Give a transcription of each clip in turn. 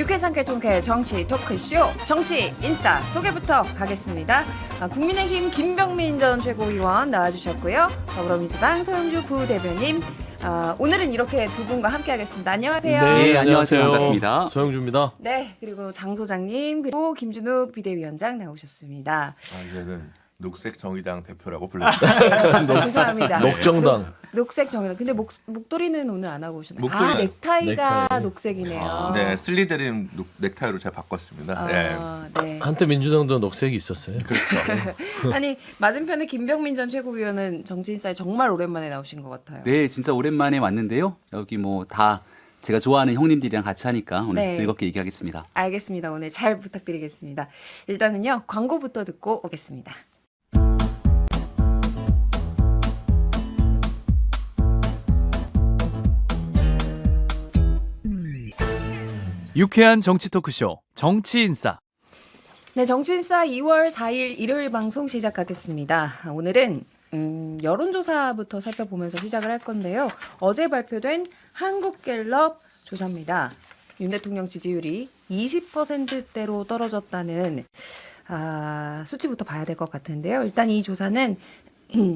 유쾌상 개통회 정치 토크쇼 정치 인싸 소개부터 가겠습니다. 국민의힘 김병민 전 최고위원 나와주셨고요. 더불어민주당 소영주 부대변인 오늘은 이렇게 두 분과 함께하겠습니다. 안녕하세요. 네, 안녕하세요. 반갑습니다. 소영주입니다. 네, 그리고 장 소장님 그리고 김준욱 비대위원장 나오셨습니다. 이제는 녹색 정의당 대표라고 불렀어요. 죄송합니다. 녹정당. 녹색 정의당. 근데 목도리는 오늘 안 하고 오셨나요? 목도리는- 넥타이가 넥타이. 녹색이네요. 네, 슬리데린 넥타이로 제가 바꿨습니다. 네. 한때 민주당도 녹색이 있었어요. 그렇죠. 아니 맞은편에 김병민 전 최고위원은 정치인사에 정말 오랜만에 나오신 것 같아요. 네, 진짜 오랜만에 왔는데요. 여기 뭐 다 제가 좋아하는 형님들이랑 같이 하니까 오늘 네. 즐겁게 얘기하겠습니다. 알겠습니다. 오늘 잘 부탁드리겠습니다. 일단은요 광고부터 듣고 오겠습니다. 유쾌한 정치 토크쇼 정치인싸. 네, 정치인싸 2월 4일 일요일 방송 시작하겠습니다. 오늘은 여론조사부터 살펴보면서 시작을 할 건데요. 어제 발표된 한국갤럽 조사입니다. 윤 대통령 지지율이 20%대로 떨어졌다는 수치부터 봐야 될 것 같은데요. 일단 이 조사는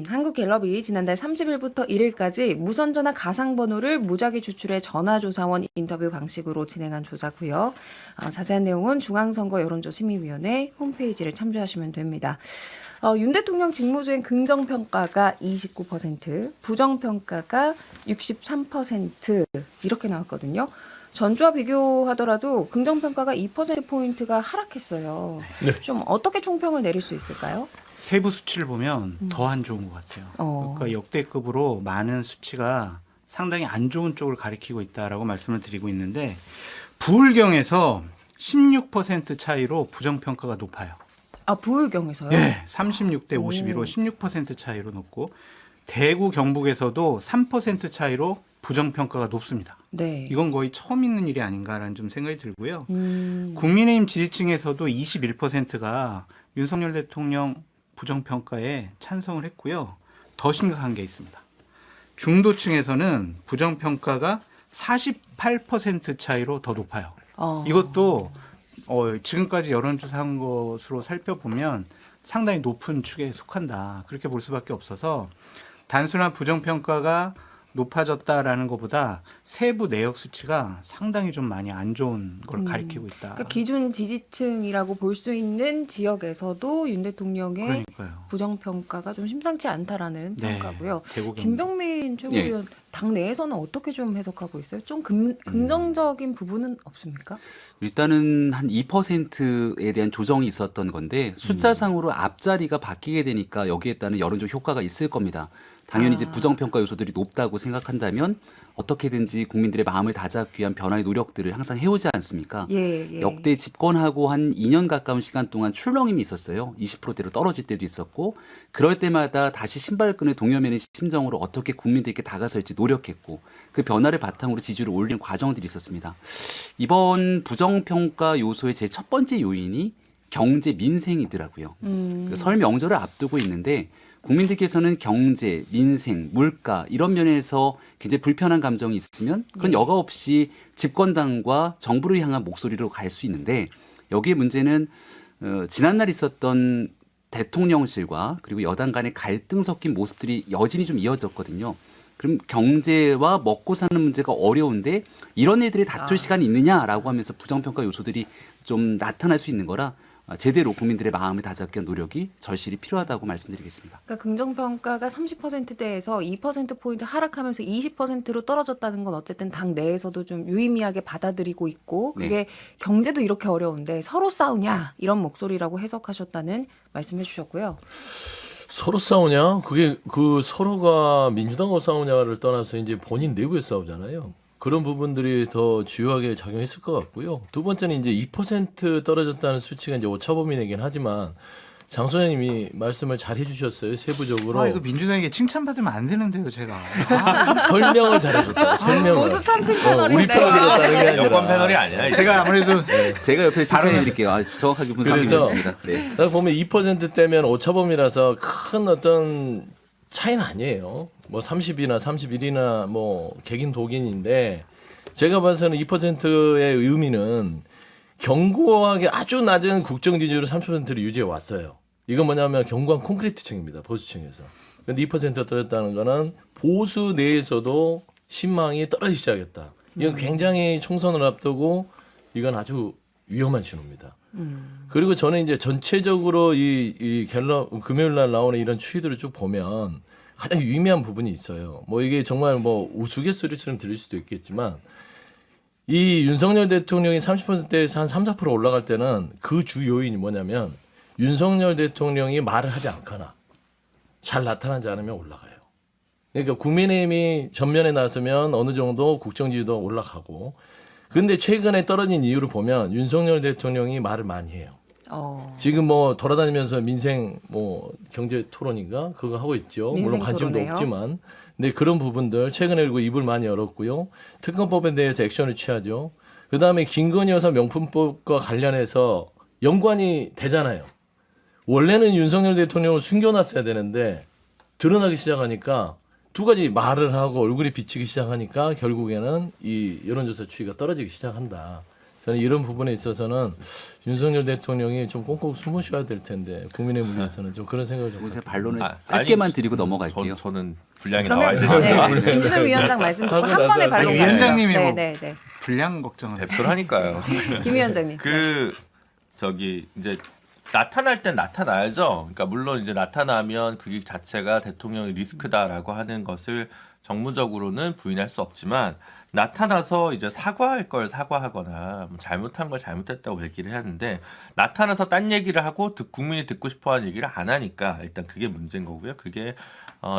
한국갤럽이 지난달 30일부터 1일까지 무선전화 가상번호를 무작위 추출해 전화조사원 인터뷰 방식으로 진행한 조사고요. 자세한 내용은 중앙선거 여론조심의위원회 홈페이지를 참조하시면 됩니다. 윤 대통령 직무수행 긍정평가가 29%, 부정평가가 63% 이렇게 나왔거든요. 전주와 비교하더라도 긍정평가가 2%포인트가 하락했어요. 네. 좀 어떻게 총평을 내릴 수 있을까요? 세부 수치를 보면 더 안 좋은 것 같아요. 그러니까 역대급으로 많은 수치가 상당히 안 좋은 쪽을 가리키고 있다라고 말씀을 드리고 있는데 부울경에서 16% 차이로 부정평가가 높아요. 부울경에서요? 네, 36대 52로 16% 차이로 높고 대구 경북에서도 3% 차이로 부정평가가 높습니다. 네. 이건 거의 처음 있는 일이 아닌가라는 좀 생각이 들고요. 음. 국민의힘 지지층에서도 21%가 윤석열 대통령 부정평가에 찬성을 했고요. 더 심각한 게 있습니다. 중도층에서는 부정평가가 48% 차이로 더 높아요. 이것도 지금까지 여론조사한 것으로 살펴보면 상당히 높은 축에 속한다. 그렇게 볼 수밖에 없어서 단순한 부정평가가 높아졌다라는 것보다 세부 내역 수치가 상당히 좀 많이 안 좋은 걸 가리키고 있다. 그러니까 기준 지지층이라고 볼 수 있는 지역에서도 윤 대통령의 그러니까요. 부정평가가 좀 심상치 않다라는 네, 평가고요. 대구 경북. 김병민 최고위원 당 내에서는 어떻게 좀 해석하고 있어요? 좀 긍정적인 부분은 없습니까? 일단은 한 2%에 대한 조정이 있었던 건데 숫자상으로 앞자리가 바뀌게 되니까 여기에 따른 여론적 효과가 있을 겁니다. 당연히 이제 부정평가 요소들이 높다고 생각한다면 어떻게든지 국민들의 마음을 다잡기 위한 변화의 노력들을 항상 해오지 않습니까? 예. 역대 집권하고 한 2년 가까운 시간 동안 출렁임이 있었어요. 20%대로 떨어질 때도 있었고 그럴 때마다 다시 신발끈을 동여매는 심정으로 어떻게 국민들께 다가설지 노력했고 그 변화를 바탕으로 지지율을 올리는 과정들이 있었습니다. 이번 부정평가 요소의 제일 첫 번째 요인이 경제 민생이더라고요. 설 명절을 앞두고 있는데 국민들께서는 경제, 민생, 물가 이런 면에서 굉장히 불편한 감정이 있으면 그건 여과 없이 집권당과 정부를 향한 목소리로 갈 수 있는데 여기에 문제는 지난날 있었던 대통령실과 그리고 여당 간의 갈등 섞인 모습들이 여전히 좀 이어졌거든요. 그럼 경제와 먹고 사는 문제가 어려운데 이런 일들이 다툴 시간이 있느냐라고 하면서 부정평가 요소들이 좀 나타날 수 있는 거라 제대로 국민들의 마음을 다잡기 위한 노력이 절실히 필요하다고 말씀드리겠습니다. 그러니까 긍정평가가 30%대에서 2%포인트 하락하면서 20%로 떨어졌다는 건 어쨌든 당 내에서도 좀 유의미하게 받아들이고 있고 그게 경제도 이렇게 어려운데 서로 싸우냐 이런 목소리라고 해석하셨다는 말씀해 주셨고요. 서로 싸우냐? 그게 그 서로가 민주당과 싸우냐를 떠나서 이제 본인 내부에 싸우잖아요. 그런 부분들이 더 주요하게 작용했을 것 같고요. 두 번째는 이제 2% 떨어졌다는 수치가 이제 오차범위이긴 하지만 장 소장님이 말씀을 잘 해주셨어요. 세부적으로. 이거 민주당에게 칭찬받으면 안 되는데요, 제가. 설명을 잘해줬다. 설명을. 보수 참칭 우리 패널인데. 편이었다는 게 아니라. 여권 패널이 아니라 제가 아무래도 제가 옆에 칭찬해 드릴게요. 정확하게 분석해 그래서 주셨습니다. 네. 딱 보면 2%대면 오차범위라서 큰 어떤 차이는 아니에요. 뭐 30이나 31이나 뭐 개긴 독인인데 제가 봐서는 2%의 의미는 견고하게 아주 낮은 국정 지지율을 30%를 유지해 왔어요. 이건 뭐냐면 견고한 콘크리트층입니다. 보수층에서. 근데 2% 떨어졌다는 거는 보수 내에서도 신망이 떨어지기 시작했다. 이건 굉장히 총선을 앞두고 이건 아주 위험한 신호입니다. 그리고 저는 이제 전체적으로 이 갤럽 금요일 날 나오는 이런 추이들을 쭉 보면 가장 유의미한 부분이 있어요. 뭐 이게 정말 뭐 우스갯소리처럼 들릴 수도 있겠지만 이 윤석열 대통령이 30%에서 한 3, 4% 올라갈 때는 그 주 요인이 뭐냐면 윤석열 대통령이 말을 하지 않거나 잘 나타나지 않으면 올라가요. 그러니까 국민의힘이 전면에 나서면 어느 정도 국정지지도 올라가고 근데 최근에 떨어진 이유를 보면 윤석열 대통령이 말을 많이 해요. 지금 뭐 돌아다니면서 민생 뭐 경제 토론인가 그거 하고 있죠. 물론 관심도 토론회요? 없지만 근데 그런 부분들 최근에 그리고 입을 많이 열었고요. 특검법에 대해서 액션을 취하죠. 그다음에 김건희 여사 명품법과 관련해서 연관이 되잖아요. 원래는 윤석열 대통령을 숨겨놨어야 되는데 드러나기 시작하니까 두 가지 말을 하고 얼굴이 비치기 시작하니까 결국에는 이 여론조사 추이가 떨어지기 시작한다. 저는 이런 부분에 있어서는 윤석열 대통령이 좀 꽁꽁 숨어 쉬어야 될 텐데 국민의힘 위해서는 좀 그런 생각을 좀 제가 갖고 반론을 아, 짧게만 아니, 드리고 넘어갈게요. 저는 분량이 나와야 그러면 되는데 네, 김준호 위원장 말씀 듣고 한 번에 발로 아니, 위원장님이 뭐- 네네네. 불량 걱정을 대표를 하니까요. 김 위원장님. 저기 이제 나타날 땐 나타나야죠. 그러니까 물론 이제 나타나면 그 자체가 대통령의 리스크다라고 하는 것을 정무적으로는 부인할 수 없지만 나타나서 이제 사과할 걸 사과하거나 뭐 잘못한 걸 잘못했다고 얘기를 해야 하는데 나타나서 딴 얘기를 하고 국민이 듣고 싶어하는 얘기를 안 하니까 일단 그게 문제인 거고요. 그게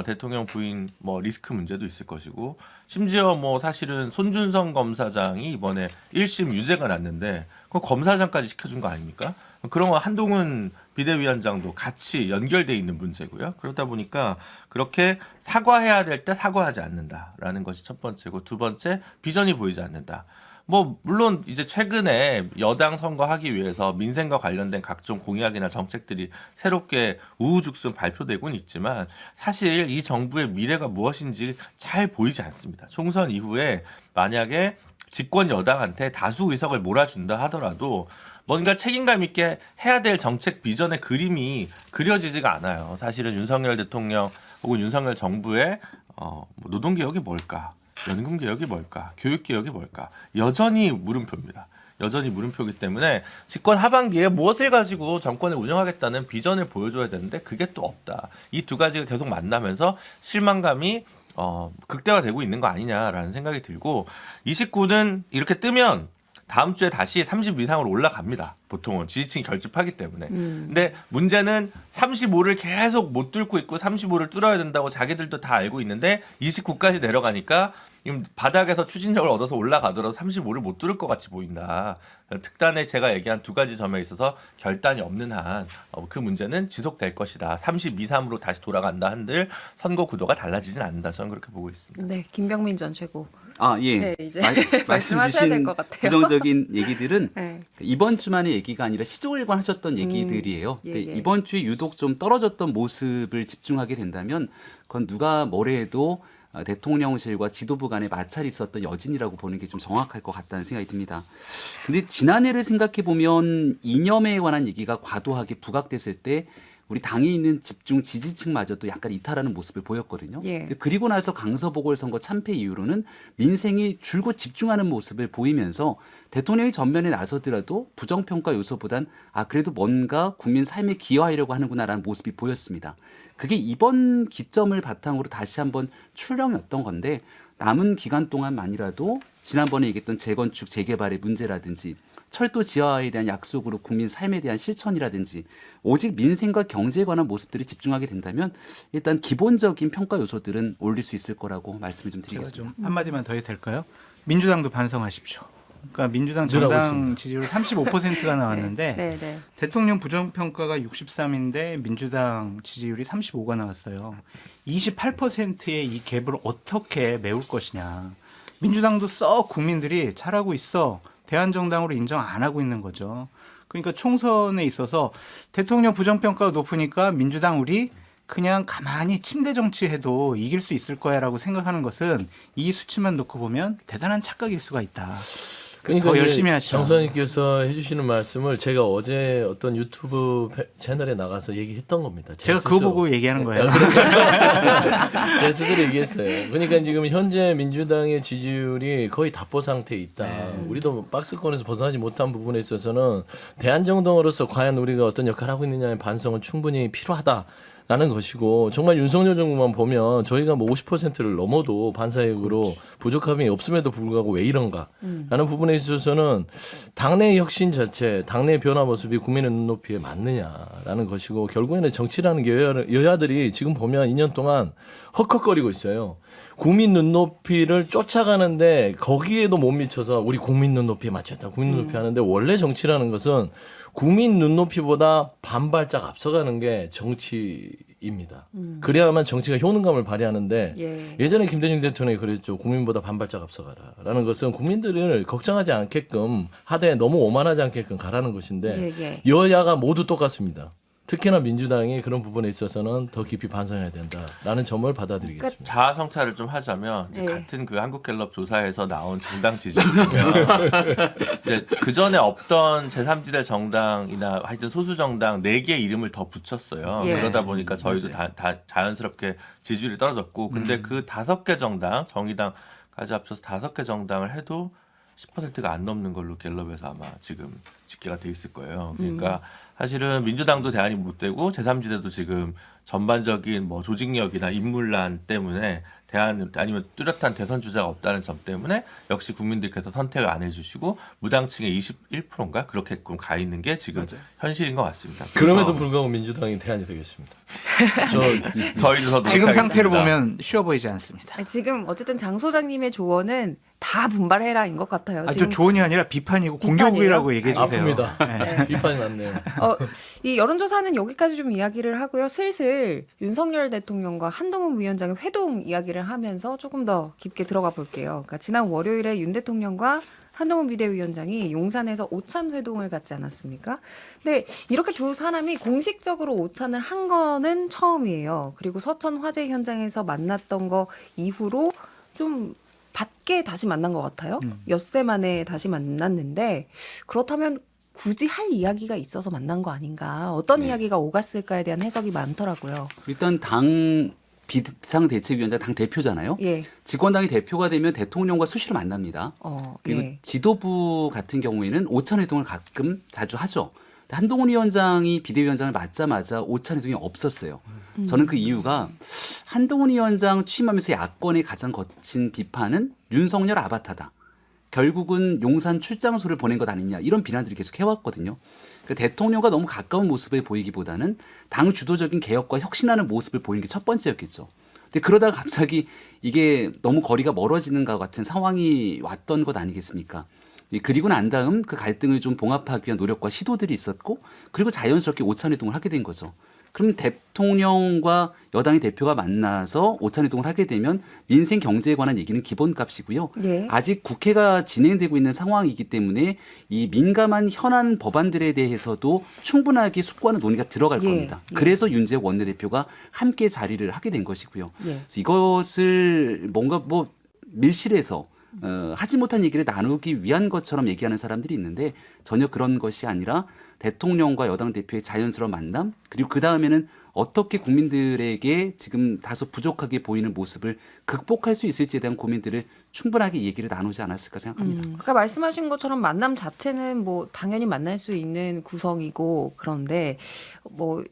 대통령 부인 뭐 리스크 문제도 있을 것이고 심지어 뭐 사실은 손준성 검사장이 이번에 1심 유죄가 났는데 그 검사장까지 시켜준 거 아닙니까? 그런 거 한동훈 비대위원장도 같이 연결돼 있는 문제고요. 그러다 보니까 그렇게 사과해야 될 때 사과하지 않는다라는 것이 첫 번째고 두 번째 비전이 보이지 않는다. 뭐 물론 이제 최근에 여당 선거하기 위해서 민생과 관련된 각종 공약이나 정책들이 새롭게 우후죽순 발표되고는 있지만 사실 이 정부의 미래가 무엇인지 잘 보이지 않습니다. 총선 이후에 만약에 집권 여당한테 다수 의석을 몰아준다 하더라도 뭔가 책임감 있게 해야 될 정책 비전의 그림이 그려지지가 않아요. 사실은 윤석열 대통령 혹은 윤석열 정부의 노동개혁이 뭘까? 연금개혁이 뭘까? 교육개혁이 뭘까? 여전히 물음표입니다. 여전히 물음표이기 때문에 집권 하반기에 무엇을 가지고 정권을 운영하겠다는 비전을 보여줘야 되는데 그게 또 없다. 이 두 가지가 계속 만나면서 실망감이 극대화되고 있는 거 아니냐라는 생각이 들고 29는 이렇게 뜨면 다음 주에 다시 30 이상으로 올라갑니다. 보통은 지지층이 결집하기 때문에. 근데 문제는 35를 계속 못 뚫고 있고 35를 뚫어야 된다고 자기들도 다 알고 있는데 29까지 내려가니까 바닥에서 추진력을 얻어서 올라가더라도 35를 못 뚫을 것 같이 보인다. 특단에 제가 얘기한 두 가지 점에 있어서 결단이 없는 한 그 문제는 지속될 것이다. 30 이상으로 다시 돌아간다 한들 선거 구도가 달라지진 않는다. 저는 그렇게 보고 있습니다. 네, 김병민 전 최고. 아, 예. 네, 이제 말씀 말씀하셔야 주신 될 것 같아요. 부정적인 얘기들은 네. 이번 주만의 얘기가 아니라 시종일관 하셨던 얘기들이에요. 예, 근데 예. 이번 주에 유독 좀 떨어졌던 모습을 집중하게 된다면 그건 누가 뭐래 해도 대통령실과 지도부 간에 마찰이 있었던 여진이라고 보는 게 좀 정확할 것 같다는 생각이 듭니다. 근데 지난해를 생각해 보면 이념에 관한 얘기가 과도하게 부각됐을 때 우리 당에 있는 집중 지지층마저도 약간 이탈하는 모습을 보였거든요. 예. 근데 그리고 나서 강서보궐선거 참패 이후로는 민생이 줄곧 집중하는 모습을 보이면서 대통령이 전면에 나서더라도 부정평가 요소보단 그래도 뭔가 국민 삶에 기여하려고 하는구나라는 모습이 보였습니다. 그게 이번 기점을 바탕으로 다시 한번 출렁였던 건데 남은 기간 동안만이라도 지난번에 얘기했던 재건축, 재개발의 문제라든지 철도 지하화에 대한 약속으로 국민 삶에 대한 실천이라든지 오직 민생과 경제에 관한 모습들이 집중하게 된다면 일단 기본적인 평가 요소들은 올릴 수 있을 거라고 말씀을 좀 제가 드리겠습니다. 좀 한마디만 더 해도 될까요? 민주당도 반성하십시오. 그러니까 민주당 늘어나고 정당 있습니다. 지지율 35%가 나왔는데 네, 네. 대통령 부정평가가 63인데 민주당 지지율이 35가 나왔어요. 28%의 이 갭을 어떻게 메울 것이냐. 민주당도 썩 국민들이 잘하고 있어. 대한정당으로 인정 안 하고 있는 거죠. 그러니까 총선에 있어서 대통령 부정평가가 높으니까 민주당 우리 그냥 가만히 침대 정치해도 이길 수 있을 거야라고 생각하는 것은 이 수치만 놓고 보면 대단한 착각일 수가 있다. 그러니까 더 이제 열심히 하시죠. 장 소장님께서 해주시는 말씀을 제가 어제 어떤 유튜브 채널에 나가서 얘기했던 겁니다. 제가 그거 보고 얘기하는 거예요. 제 스스로 얘기했어요. 그러니까 지금 현재 민주당의 지지율이 거의 답보 상태에 있다. 우리도 박스권에서 벗어나지 못한 부분에 있어서는 대한정당으로서 과연 우리가 어떤 역할을 하고 있느냐의 반성은 충분히 필요하다. 라는 것이고 정말 윤석열 정부만 보면 저희가 뭐 50%를 넘어도 반사역으로 부족함이 없음에도 불구하고 왜 이런가 라는 부분에 있어서는 당내의 혁신 자체 당내의 변화 모습이 국민의 눈높이에 맞느냐라는 것이고 결국에는 정치라는 게 여야들이 지금 보면 2년 동안 헉헉거리고 있어요. 국민 눈높이를 쫓아가는데 거기에도 못 미쳐서 우리 국민 눈높이에 맞췄다. 국민 눈높이 하는데 원래 정치라는 것은 국민 눈높이보다 반발짝 앞서가는 게 정치입니다. 그래야만 정치가 효능감을 발휘하는데 예전에 김대중 대통령이 그랬죠. 국민보다 반발짝 앞서가라라는 것은 국민들을 걱정하지 않게끔 하되 너무 오만하지 않게끔 가라는 것인데 여야가 모두 똑같습니다. 특히나 민주당이 그런 부분에 있어서는 더 깊이 반성해야 된다라는 점을 받아들이겠습니다. 자아 성찰을 좀 하자면 이제 같은 그 한국갤럽 조사에서 나온 정당 지지율이면 이제 그 전에 없던 제3지대 정당이나 하여튼 소수 정당 4개의 이름을 더 붙였어요. 그러다 보니까 저희도 다 자연스럽게 지지율이 떨어졌고, 근데 그 5개 정당, 정의당까지 합쳐서 5개 정당을 해도 10%가 안 넘는 걸로 갤럽에서 아마 지금 집계가 돼 있을 거예요. 그러니까 사실은 민주당도 대안이 못 되고 제3지대도 지금 전반적인 뭐 조직력이나 인물난 때문에 대안 아니면 뚜렷한 대선 주자가 없다는 점 때문에 역시 국민들께서 선택을 안 해주시고 무당층의 21%인가 그렇게끔 가 있는 게 지금 현실인 것 같습니다. 그럼에도 불구하고 민주당이 대안이 되겠습니다. 저희도 지금 상태로 보면 쉬워 보이지 않습니다. 지금 어쨌든 장 소장님의 조언은 다 분발해라인 것 같아요. 저 지금 조언이 아니라 비판이고 비판이에요? 공격이라고 얘기해 주세요. 아픕니다. 비판이 많네요. 이 여론조사는 여기까지 좀 이야기를 하고요. 슬슬 윤석열 대통령과 한동훈 위원장의 회동 이야기를 하면서 조금 더 깊게 들어가 볼게요. 그러니까 지난 월요일에 윤 대통령과 한동훈 비대위원장이 용산에서 오찬 회동을 갖지 않았습니까? 근데 이렇게 두 사람이 공식적으로 오찬을 한 거는 처음이에요. 그리고 서천 화재 현장에서 만났던 거 이후로 좀 밖에 다시 만난 것 같아요. 엿새 만에 다시 만났는데 그렇다면 굳이 할 이야기가 있어서 만난 거 아닌가. 어떤 이야기가 오갔을까에 대한 해석이 많더라고요. 일단 당 비상대책위원장 당 대표잖아요. 집권당이 대표가 되면 대통령과 수시로 만납니다. 그리고 지도부 같은 경우에는 오찬 회동을 가끔 자주 하죠. 한동훈 위원장이 비대위원장을 맡자마자 오찬 회동이 없었어요. 저는 그 이유가 한동훈 위원장 취임하면서 야권의 가장 거친 비판은 윤석열 아바타다. 결국은 용산 출장소를 보낸 것 아니냐 이런 비난들이 계속 해왔거든요. 그러니까 대통령과 너무 가까운 모습을 보이기보다는 당 주도적인 개혁과 혁신하는 모습을 보이는 게 첫 번째였겠죠. 근데 그러다가 갑자기 이게 너무 거리가 멀어지는 것 같은 상황이 왔던 것 아니겠습니까? 그리고 난 다음 그 갈등을 좀 봉합하기 위한 노력과 시도들이 있었고 그리고 자연스럽게 오찬회동을 하게 된 거죠. 그럼 대통령과 여당의 대표가 만나서 오찬회동을 하게 되면 민생 경제에 관한 얘기는 기본값이고요. 아직 국회가 진행되고 있는 상황이기 때문에 이 민감한 현안 법안들에 대해서도 충분하게 숙고하는 논의가 들어갈 겁니다. 그래서 윤재욱 원내대표가 함께 자리를 하게 된 것이고요. 그래서 이것을 뭔가 뭐 밀실에서 하지 못한 얘기를 나누기 위한 것처럼 얘기하는 사람들이 있는데 전혀 그런 것이 아니라 대통령과 여당 대표의 자연스러운 만남 그리고 그 다음에는 어떻게 국민들에게 지금 다소 부족하게 보이는 모습을 극복할 수 있을지에 대한 고민들을 충분하게 얘기를 나누지 않았을까 생각합니다. 그러니까 말씀하신 것처럼 만남 자체는 뭐 당연히 만날 수 있는 구성이고 그런데 뭐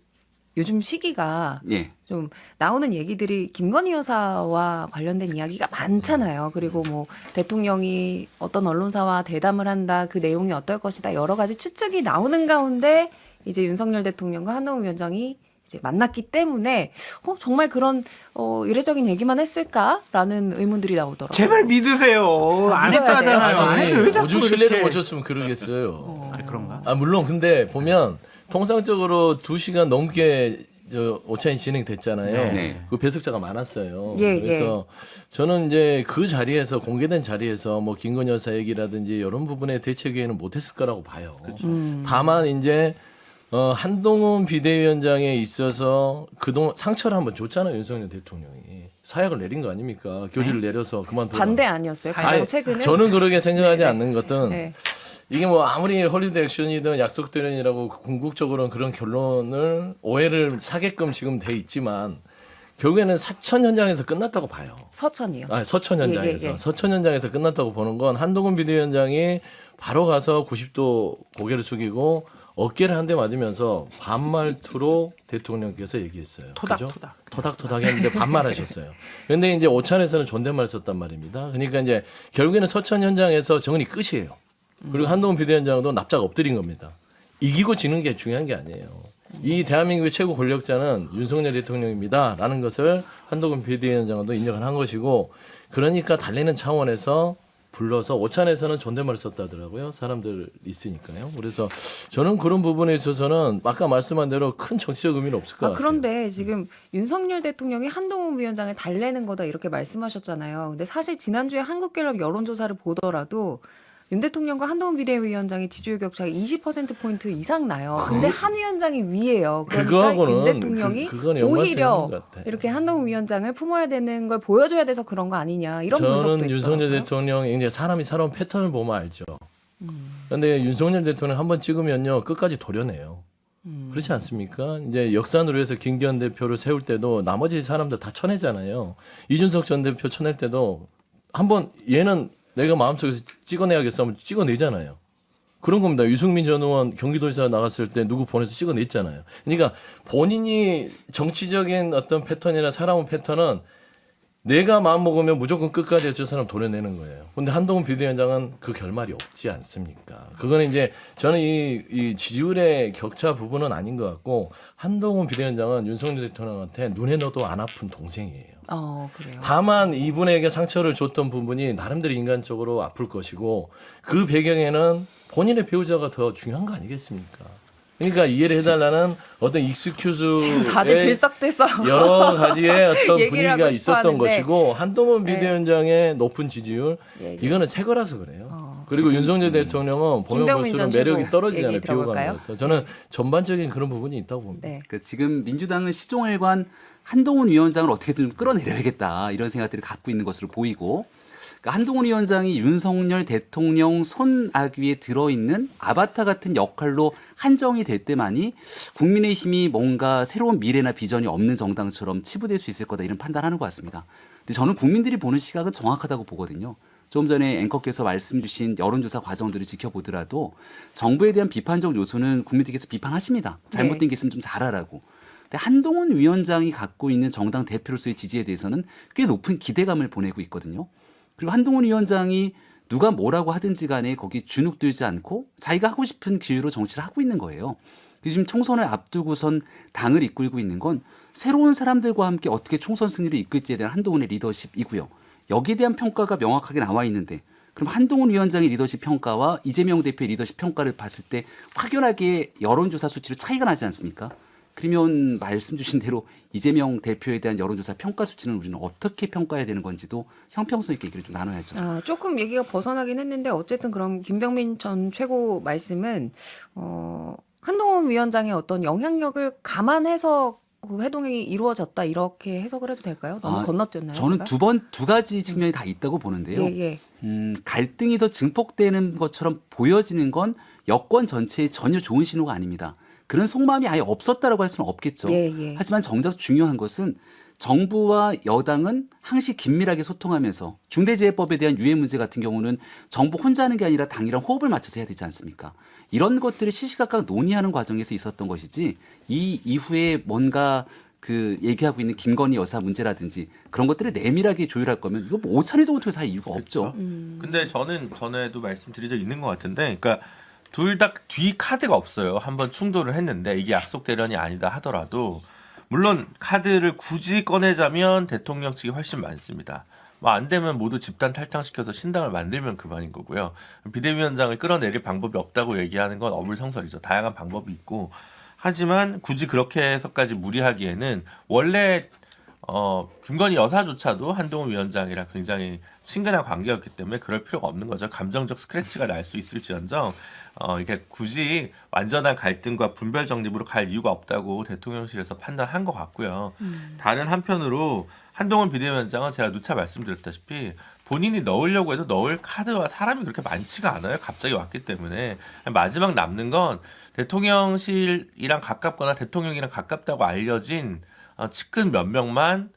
요즘 시기가 좀 나오는 얘기들이 김건희 여사와 관련된 이야기가 많잖아요. 그리고 뭐 대통령이 어떤 언론사와 대담을 한다, 그 내용이 어떨 것이다, 여러 가지 추측이 나오는 가운데 이제 윤석열 대통령과 한동훈 위원장이 이제 만났기 때문에 정말 그런 이례적인 얘기만 했을까라는 의문들이 나오더라고요. 제발 믿으세요. 안 했다 하잖아요. 안 했다. 왜 자꾸 오죽 신뢰를 그렇게. 못 줬으면 그러겠어요. 그런가? 물론 근데 보면 통상적으로 2시간 넘게 오찬이 진행됐잖아요. 그 배석자가 많았어요. 그래서 저는 이제 그 자리에서 공개된 자리에서 뭐 김건희 여사 얘기라든지 이런 부분에 대책회의는 못했을 거라고 봐요. 다만 이제 한동훈 비대위원장에 있어서 그동안 상처를 한번 줬잖아요. 윤석열 대통령이. 사약을 내린 거 아닙니까? 교지를 내려서 그만둬라. 반대 아니었어요? 가장 아니, 최근에 저는 그렇게 생각하지 않는 것은 네. 이게 뭐 아무리 헐리우드 액션이든 약속대련이라고 궁극적으로는 그런 결론을 오해를 사게끔 지금 돼 있지만 결국에는 사천 현장에서 끝났다고 봐요. 서천이요. 서천 현장에서. 예. 서천 현장에서 끝났다고 보는 건 한동훈 비대위원장이 바로 가서 90도 고개를 숙이고 어깨를 한 대 맞으면서 반말투로 대통령께서 얘기했어요. 토닥토닥. 토닥토닥 했는데 반말하셨어요. 그런데 이제 오찬에서는 존댓말 썼단 말입니다. 그러니까 이제 결국에는 서천 현장에서 정리 끝이에요. 그리고 한동훈 비대위원장도 납작 엎드린 겁니다. 이기고 지는 게 중요한 게 아니에요. 이 대한민국의 최고 권력자는 윤석열 대통령입니다라는 것을 한동훈 비대위원장도 인정을 한 것이고 그러니까 달래는 차원에서 불러서 오찬에서는 존댓말을 썼다더라고요. 사람들 있으니까요. 그래서 저는 그런 부분에 있어서는 아까 말씀한 대로 큰 정치적 의미는 없을 것 같아요. 그런데 지금 윤석열 대통령이 한동훈 위원장을 달래는 거다 이렇게 말씀하셨잖아요. 근데 사실 지난주에 한국갤럽 여론조사를 보더라도 윤 대통령과 한동훈 비대위원장의 지지율 격차가 20%포인트 이상 나요. 근데 한 위원장이 위에요. 그러니까 그거하고는 윤 대통령이 그건 연관성이 오히려 있는 것 같아요. 이렇게 한동훈 위원장을 품어야 되는 걸 보여줘야 돼서 그런 거 아니냐 이런 분석도 저는 있더라고요. 윤석열 대통령이 이제 사람이 살아온 패턴을 보면 알죠. 그런데 윤석열 대통령 한번 찍으면요 끝까지 도려내요. 그렇지 않습니까? 이제 역산으로 해서 김기현 대표를 세울 때도 나머지 사람들 다 쳐내잖아요. 이준석 전 대표 쳐낼 때도 한번 얘는 내가 마음속에서 찍어내야겠어 하면 찍어내잖아요. 그런 겁니다. 유승민 전 의원 경기도지사 나갔을 때 누구 보내서 찍어냈잖아요. 그러니까 본인이 정치적인 어떤 패턴이나 살아온 패턴은 내가 마음 먹으면 무조건 끝까지 해서 저 사람 도려내는 거예요. 근데 한동훈 비대위원장은 그 결말이 없지 않습니까? 그거는 이제 저는 이 지지율의 격차 부분은 아닌 것 같고 한동훈 비대위원장은 윤석열 대통령한테 눈에 넣어도 안 아픈 동생이에요. 그래요. 다만 이분에게 상처를 줬던 부분이 나름대로 인간적으로 아플 것이고 그 배경에는 본인의 배우자가 더 중요한 거 아니겠습니까? 그러니까 이해를 해달라는 어떤 익스큐즈의 지금 다들 들썩들썩 여러 가지의 어떤 얘기를 분위기가 하고 싶어 있었던 하는데. 것이고 한동훈 네. 비대위원장의 높은 지지율 이거는 새 거라서 그래요. 그리고 윤석열 대통령은 보면 김병민 볼수록 전 매력이 최고 떨어지잖아요. 얘기 들어볼까요? 비호감에서. 저는 전반적인 그런 부분이 있다고 봅니다. 네. 그러니까 지금 민주당은 시종일관 한동훈 위원장을 어떻게든 좀 끌어내려야겠다 이런 생각들을 갖고 있는 것으로 보이고 그러니까 한동훈 위원장이 윤석열 대통령 손아귀에 들어있는 아바타 같은 역할로 한정이 될 때만이 국민의힘이 뭔가 새로운 미래나 비전이 없는 정당처럼 치부될 수 있을 거다 이런 판단하는 것 같습니다. 근데 저는 국민들이 보는 시각은 정확하다고 보거든요. 조금 전에 앵커께서 말씀 주신 여론조사 과정들을 지켜보더라도 정부에 대한 비판적 요소는 국민들께서 비판하십니다. 잘못된 게 있으면 좀 잘하라고. 근데 한동훈 위원장이 갖고 있는 정당 대표로서의 지지에 대해서는 꽤 높은 기대감을 보내고 있거든요. 그리고 한동훈 위원장이 누가 뭐라고 하든지 간에 거기 주눅들지 않고 자기가 하고 싶은 기회로 정치를 하고 있는 거예요. 지금 총선을 앞두고선 당을 이끌고 있는 건 새로운 사람들과 함께 어떻게 총선 승리를 이끌지에 대한 한동훈의 리더십이고요. 여기에 대한 평가가 명확하게 나와 있는데 그럼 한동훈 위원장의 리더십 평가와 이재명 대표의 리더십 평가를 봤을 때 확연하게 여론조사 수치로 차이가 나지 않습니까? 그러면 말씀 주신 대로 이재명 대표에 대한 여론조사 평가 수치는 우리는 어떻게 평가해야 되는 건지도 형평성 있게 얘기를 좀 나눠야죠. 조금 얘기가 벗어나긴 했는데 어쨌든 그럼 김병민 전 최고 말씀은 한동훈 위원장의 어떤 영향력을 감안해서 그 회동이 이루어졌다 이렇게 해석을 해도 될까요? 너무 건너뛰었나요? 저는 제가? 두 가지 측면이 다 있다고 보는데요. 예. 갈등이 더 증폭되는 것처럼 보여지는 건 여권 전체에 전혀 좋은 신호가 아닙니다. 그런 속마음이 아예 없었다라고 할 수는 없겠죠. 예. 하지만 정작 중요한 것은 정부와 여당은 항시 긴밀하게 소통하면서 중대재해법에 대한 유해 문제 같은 경우는 정부 혼자 하는 게 아니라 당이랑 호흡을 맞춰서 해야 되지 않습니까? 이런 것들을 시시각각 논의하는 과정에서 있었던 것이지 이 이후에 뭔가 그 얘기하고 있는 김건희 여사 문제라든지 그런 것들을 내밀하게 조율할 거면 이거 뭐 오찬이도 못해서 할 이유가 없죠. 근데 저는 전에도 말씀드린 적 있는 것 같은데, 그러니까 둘 다 뒤 카드가 없어요. 한번 충돌을 했는데 이게 약속 대련이 아니다 하더라도 물론 카드를 굳이 꺼내자면 대통령 측이 훨씬 많습니다. 뭐 안 되면 모두 집단 탈당시켜서 신당을 만들면 그만인 거고요. 비대위원장을 끌어내릴 방법이 없다고 얘기하는 건 어불성설이죠. 다양한 방법이 있고 하지만 굳이 그렇게 해서까지 무리하기에는 원래 김건희 여사조차도 한동훈 위원장이랑 굉장히 친근한 관계였기 때문에 그럴 필요가 없는 거죠. 감정적 스크래치가 날 수 있을지언정 이게 굳이 완전한 갈등과 분별 정립으로 갈 이유가 없다고 대통령실에서 판단한 것 같고요. 다른 한편으로 한동훈 비대위원장은 제가 누차 말씀드렸다시피 본인이 넣으려고 해도 넣을 카드와 사람이 그렇게 많지가 않아요. 갑자기 왔기 때문에 마지막 남는 건 대통령실이랑 가깝거나 대통령이랑 가깝다고 알려진 측근 몇 명만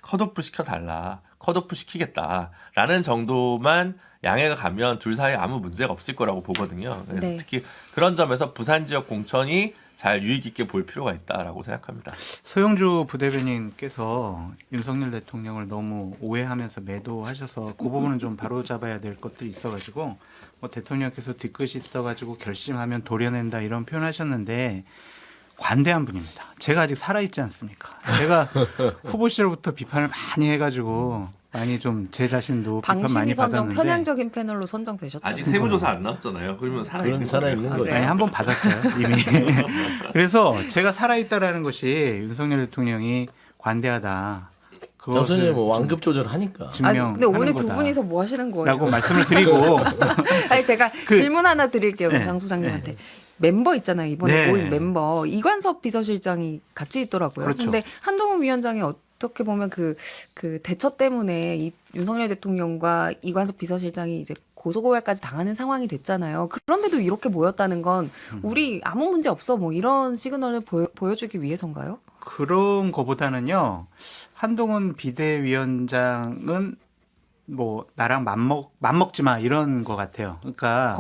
컷오프 시켜달라, 컷오프 시키겠다라는 정도만 양해가 가면 둘 사이에 아무 문제가 없을 거라고 보거든요. 그래서 네. 특히 그런 점에서 부산 지역 공천이 잘 유익 있게 볼 필요가 있다라고 생각합니다. 소영주 부대변인께서 윤석열 대통령을 너무 오해하면서 매도하셔서 그 부분은 좀 바로 잡아야 될 것들이 있어가지고 뭐 대통령께서 뒤끝이 있어가지고 결심하면 도려낸다 이런 표현하셨는데 관대한 분입니다. 제가 아직 살아있지 않습니까? 제가 후보 시절부터 비판을 많이 해가지고 많이 좀 제 자신도 비판 많이 방심위 선정 받았는데 편향적인 패널로 선정되셨잖아요. 아직 세무조사 안 나왔잖아요. 그러면 살아있는 그럼 살아있는 거예요. 거죠. 아니, 한번 받았어요 이미. 그래서 제가 살아있다라는 것이 윤석열 대통령이 관대하다. 장소님 뭐 완급 조절하니까. 증명하는 근데 오늘 거다. 두 분이서 뭐 하시는 거예요? 라고 말씀을 드리고 아니 제가 그- 질문 하나 드릴게요, 네. 장 소장님한테. 멤버 있잖아요. 이번에 네. 모인 멤버 이관섭 비서실장이 같이 있더라고요. 그렇죠. 근데 한동훈 위원장이 어떻게 보면 그 대처 때문에 이 윤석열 대통령과 이관섭 비서실장이 이제 고소고발까지 당하는 상황이 됐잖아요. 그런데도 이렇게 모였다는 건 우리 아무 문제 없어 뭐 이런 시그널을 보여주기 위해서인가요? 그런 거보다는요. 한동훈 비대위원장은 뭐 나랑 맘먹지 마 이런 거 같아요. 그러니까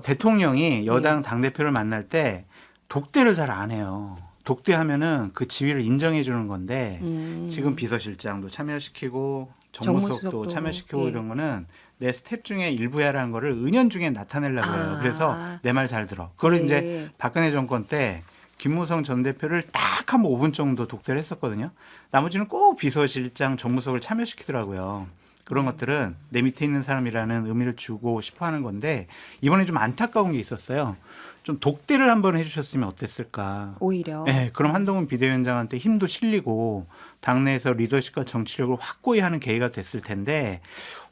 대통령이 여당 당대표를 만날 때 독대를 잘 안 해요. 독대하면은 그 지위를 인정해 주는 건데 지금 비서실장도 참여시키고 정무수석도 정무수석도, 참여시키고 예. 이런 거는 내 스텝 중에 일부야라는 거를 은연중에 나타내려고 해요. 아. 그래서 내 말 잘 들어. 그걸 예. 이제 박근혜 정권 때 김무성 전 대표를 딱 한 5분 정도 독대를 했었거든요. 나머지는 꼭 비서실장, 정무수석을 참여시키더라고요. 그런 것들은 내 밑에 있는 사람이라는 의미를 주고 싶어 하는 건데 이번에 좀 안타까운 게 있었어요. 좀 독대를 한번 해주셨으면 어땠을까. 오히려. 네, 그럼 한동훈 비대위원장한테 힘도 실리고 당내에서 리더십과 정치력을 확고히 하는 계기가 됐을 텐데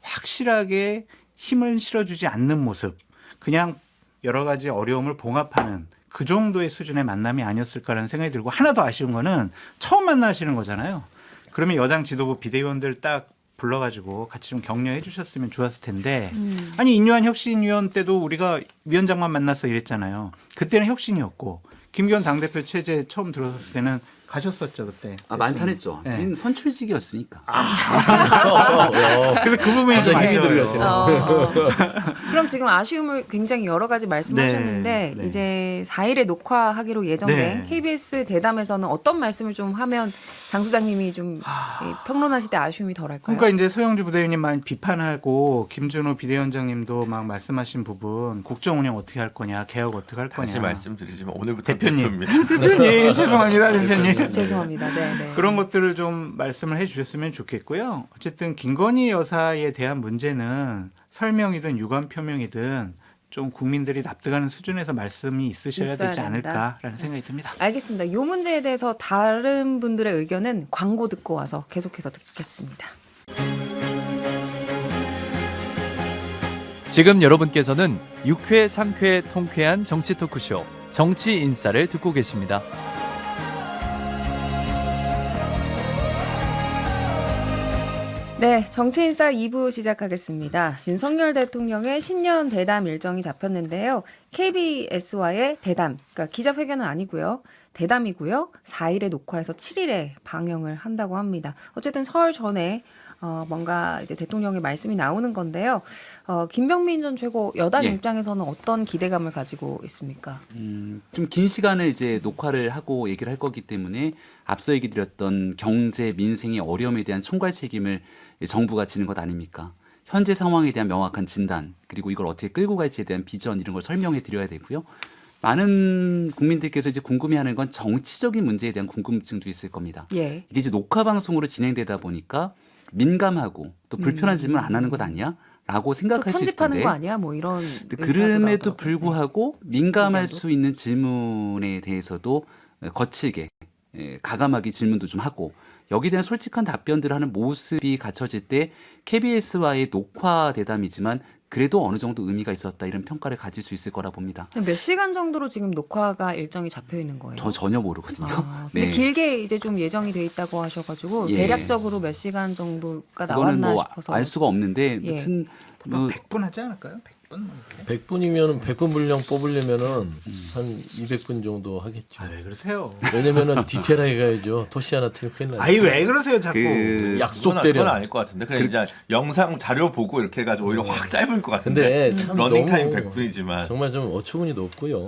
확실하게 힘을 실어주지 않는 모습, 그냥 여러 가지 어려움을 봉합하는 그 정도의 수준의 만남이 아니었을까라는 생각이 들고 하나 더 아쉬운 거는 처음 만나시는 거잖아요. 그러면 여당 지도부 비대위원들 딱 불러가지고 같이 좀 격려해 주셨으면 좋았을 텐데 아니 인요한 혁신위원 때도 우리가 위원장만 만났어 이랬잖아요. 그때는 혁신이었고 김기현 당대표 체제 처음 들어섰을 때는 가셨었죠 그때. 만찬했죠. 네. 우리는 선출직이었으니까. 그래서 그 부분이 좀 갑자기 힘이 아쉬워요. 들어가시네. 그럼 지금 아쉬움을 굉장히 여러 가지 말씀하셨는데 네, 네. 이제 4일에 녹화하기로 예정된 네. KBS 대담에서는 어떤 말씀을 좀 하면 장 소장님이 좀 평론하실 때 아쉬움이 덜할까요? 그러니까 이제 소영주 부대위원님 많이 비판하고 김준호 비대위원장님도 막 말씀하신 부분 국정 운영 어떻게 할 거냐, 개혁 어떻게 할 거냐. 다시 말씀드리지만 오늘부터 대표님. 대표입니다. 대표님 죄송합니다, 대표님. 죄송합니다. 네. 그런 것들을 좀 말씀을 해주셨으면 좋겠고요. 어쨌든 김건희 여사에 대한 문제는 설명이든 유감 표명이든 좀 국민들이 납득하는 수준에서 말씀이 있으셔야 있어야 되지 된다. 않을까라는 생각이 듭니다. 알겠습니다. 이 문제에 대해서 다른 분들의 의견은 광고 듣고 와서 계속해서 듣겠습니다. 지금 여러분께서는 6회, 상쾌, 통쾌한 정치 토크쇼 정치 인싸를 듣고 계십니다. 네, 정치인싸 2부 시작하겠습니다. 윤석열 대통령의 신년 대담 일정이 잡혔는데요. KBS와의 대담, 그러니까 기자회견은 아니고요. 대담이고요. 4일에 녹화해서 7일에 방영을 한다고 합니다. 어쨌든 설 전에 뭔가 이제 대통령의 말씀이 나오는 건데요. 김병민 전 최고 여당 예. 입장에서는 어떤 기대감을 가지고 있습니까? 좀 긴 시간을 이제 녹화를 하고 얘기를 할 거기 때문에 앞서 얘기 드렸던 경제 민생의 어려움에 대한 총괄 책임을 정부가 지는 것 아닙니까? 현재 상황에 대한 명확한 진단 그리고 이걸 어떻게 끌고 갈지에 대한 비전 이런 걸 설명해 드려야 되고요. 많은 국민들께서 이제 궁금해하는 건 정치적인 문제에 대한 궁금증도 있을 겁니다. 예. 이게 이제 녹화 방송으로 진행되다 보니까 민감하고 또 불편한 질문 안 하는 것 아니야? 라고 또 생각할 수 있을 편집하는 텐데 거 아니야? 뭐 이런 근데 의사도 그럼에도 나오더라고요. 불구하고 민감할 의견도? 수 있는 질문에 대해서도 거칠게 가감하게 질문도 좀 하고 여기에 대한 솔직한 답변들을 하는 모습이 갖춰질 때 KBS와의 녹화 대담이지만 그래도 어느 정도 의미가 있었다 이런 평가를 가질 수 있을 거라 봅니다. 몇 시간 정도로 지금 녹화가 일정이 잡혀 있는 거예요? 저 전혀 모르거든요. 근데 네. 길게 이제 좀 예정이 돼 있다고 하셔가지고 예. 대략적으로 몇 시간 정도가 그거는 나왔나 뭐 싶어서 알 수가 없는데 예. 무튼 뭐 뭐 100분 하지 않을까요? 100분? 100분이면 100분 분량 뽑으려면은 한 200분 정도 하겠죠. 아, 왜 그러세요? 왜냐면은 디테일하게 가야죠. 토시 하나 틀리면 큰일 나요. 아이 왜 그러세요 자꾸? 그 약속 그건 때려. 아닐 것 같은데. 그냥 이제 영상 자료 보고 이렇게 해가지고 오히려 확 짧을 것 같은데. 근데 참 러닝 너무 타임 100분이지만. 정말 좀 어처구니도 없고요.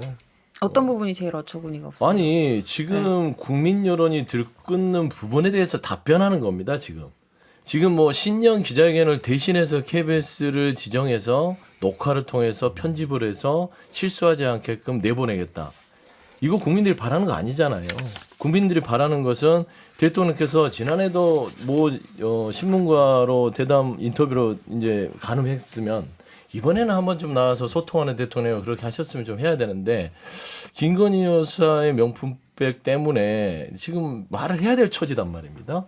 어떤 부분이 제일 어처구니가 없어요? 아니 지금 국민 여론이 들끓는 부분에 대해서 답변하는 겁니다. 지금 뭐 신년 기자회견을 대신해서 KBS를 지정해서 녹화를 통해서 편집을 해서 실수하지 않게끔 내보내겠다. 이거 국민들이 바라는 거 아니잖아요. 국민들이 바라는 것은 대통령께서 지난해도 뭐 신문과로 대담 인터뷰로 이제 가늠했으면 이번에는 한번 좀 나와서 소통하는 대통령이 그렇게 하셨으면 좀 해야 되는데 김건희 여사의 명품백 때문에 지금 말을 해야 될 처지단 말입니다.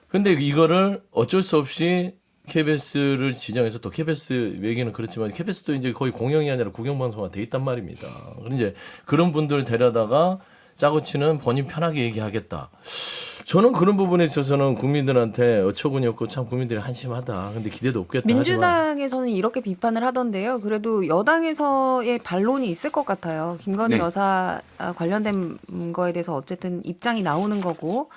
근데 이거를 어쩔 수 없이 KBS를 지정해서 또 KBS 얘기는 그렇지만 KBS도 이제 거의 공영이 아니라 국영방송화 돼 있단 말입니다. 그런데 이제 그런 분들 데려다가 짜고 치는 본인 편하게 얘기하겠다. 저는 그런 부분에 있어서는 국민들한테 어처구니 없고 참 국민들이 한심하다. 근데 기대도 없겠다. 하지만 민주당에서는 이렇게 비판을 하던데요. 그래도 여당에서의 반론이 있을 것 같아요. 김건희 네. 여사 관련된 거에 대해서 어쨌든 입장이 나오는 거고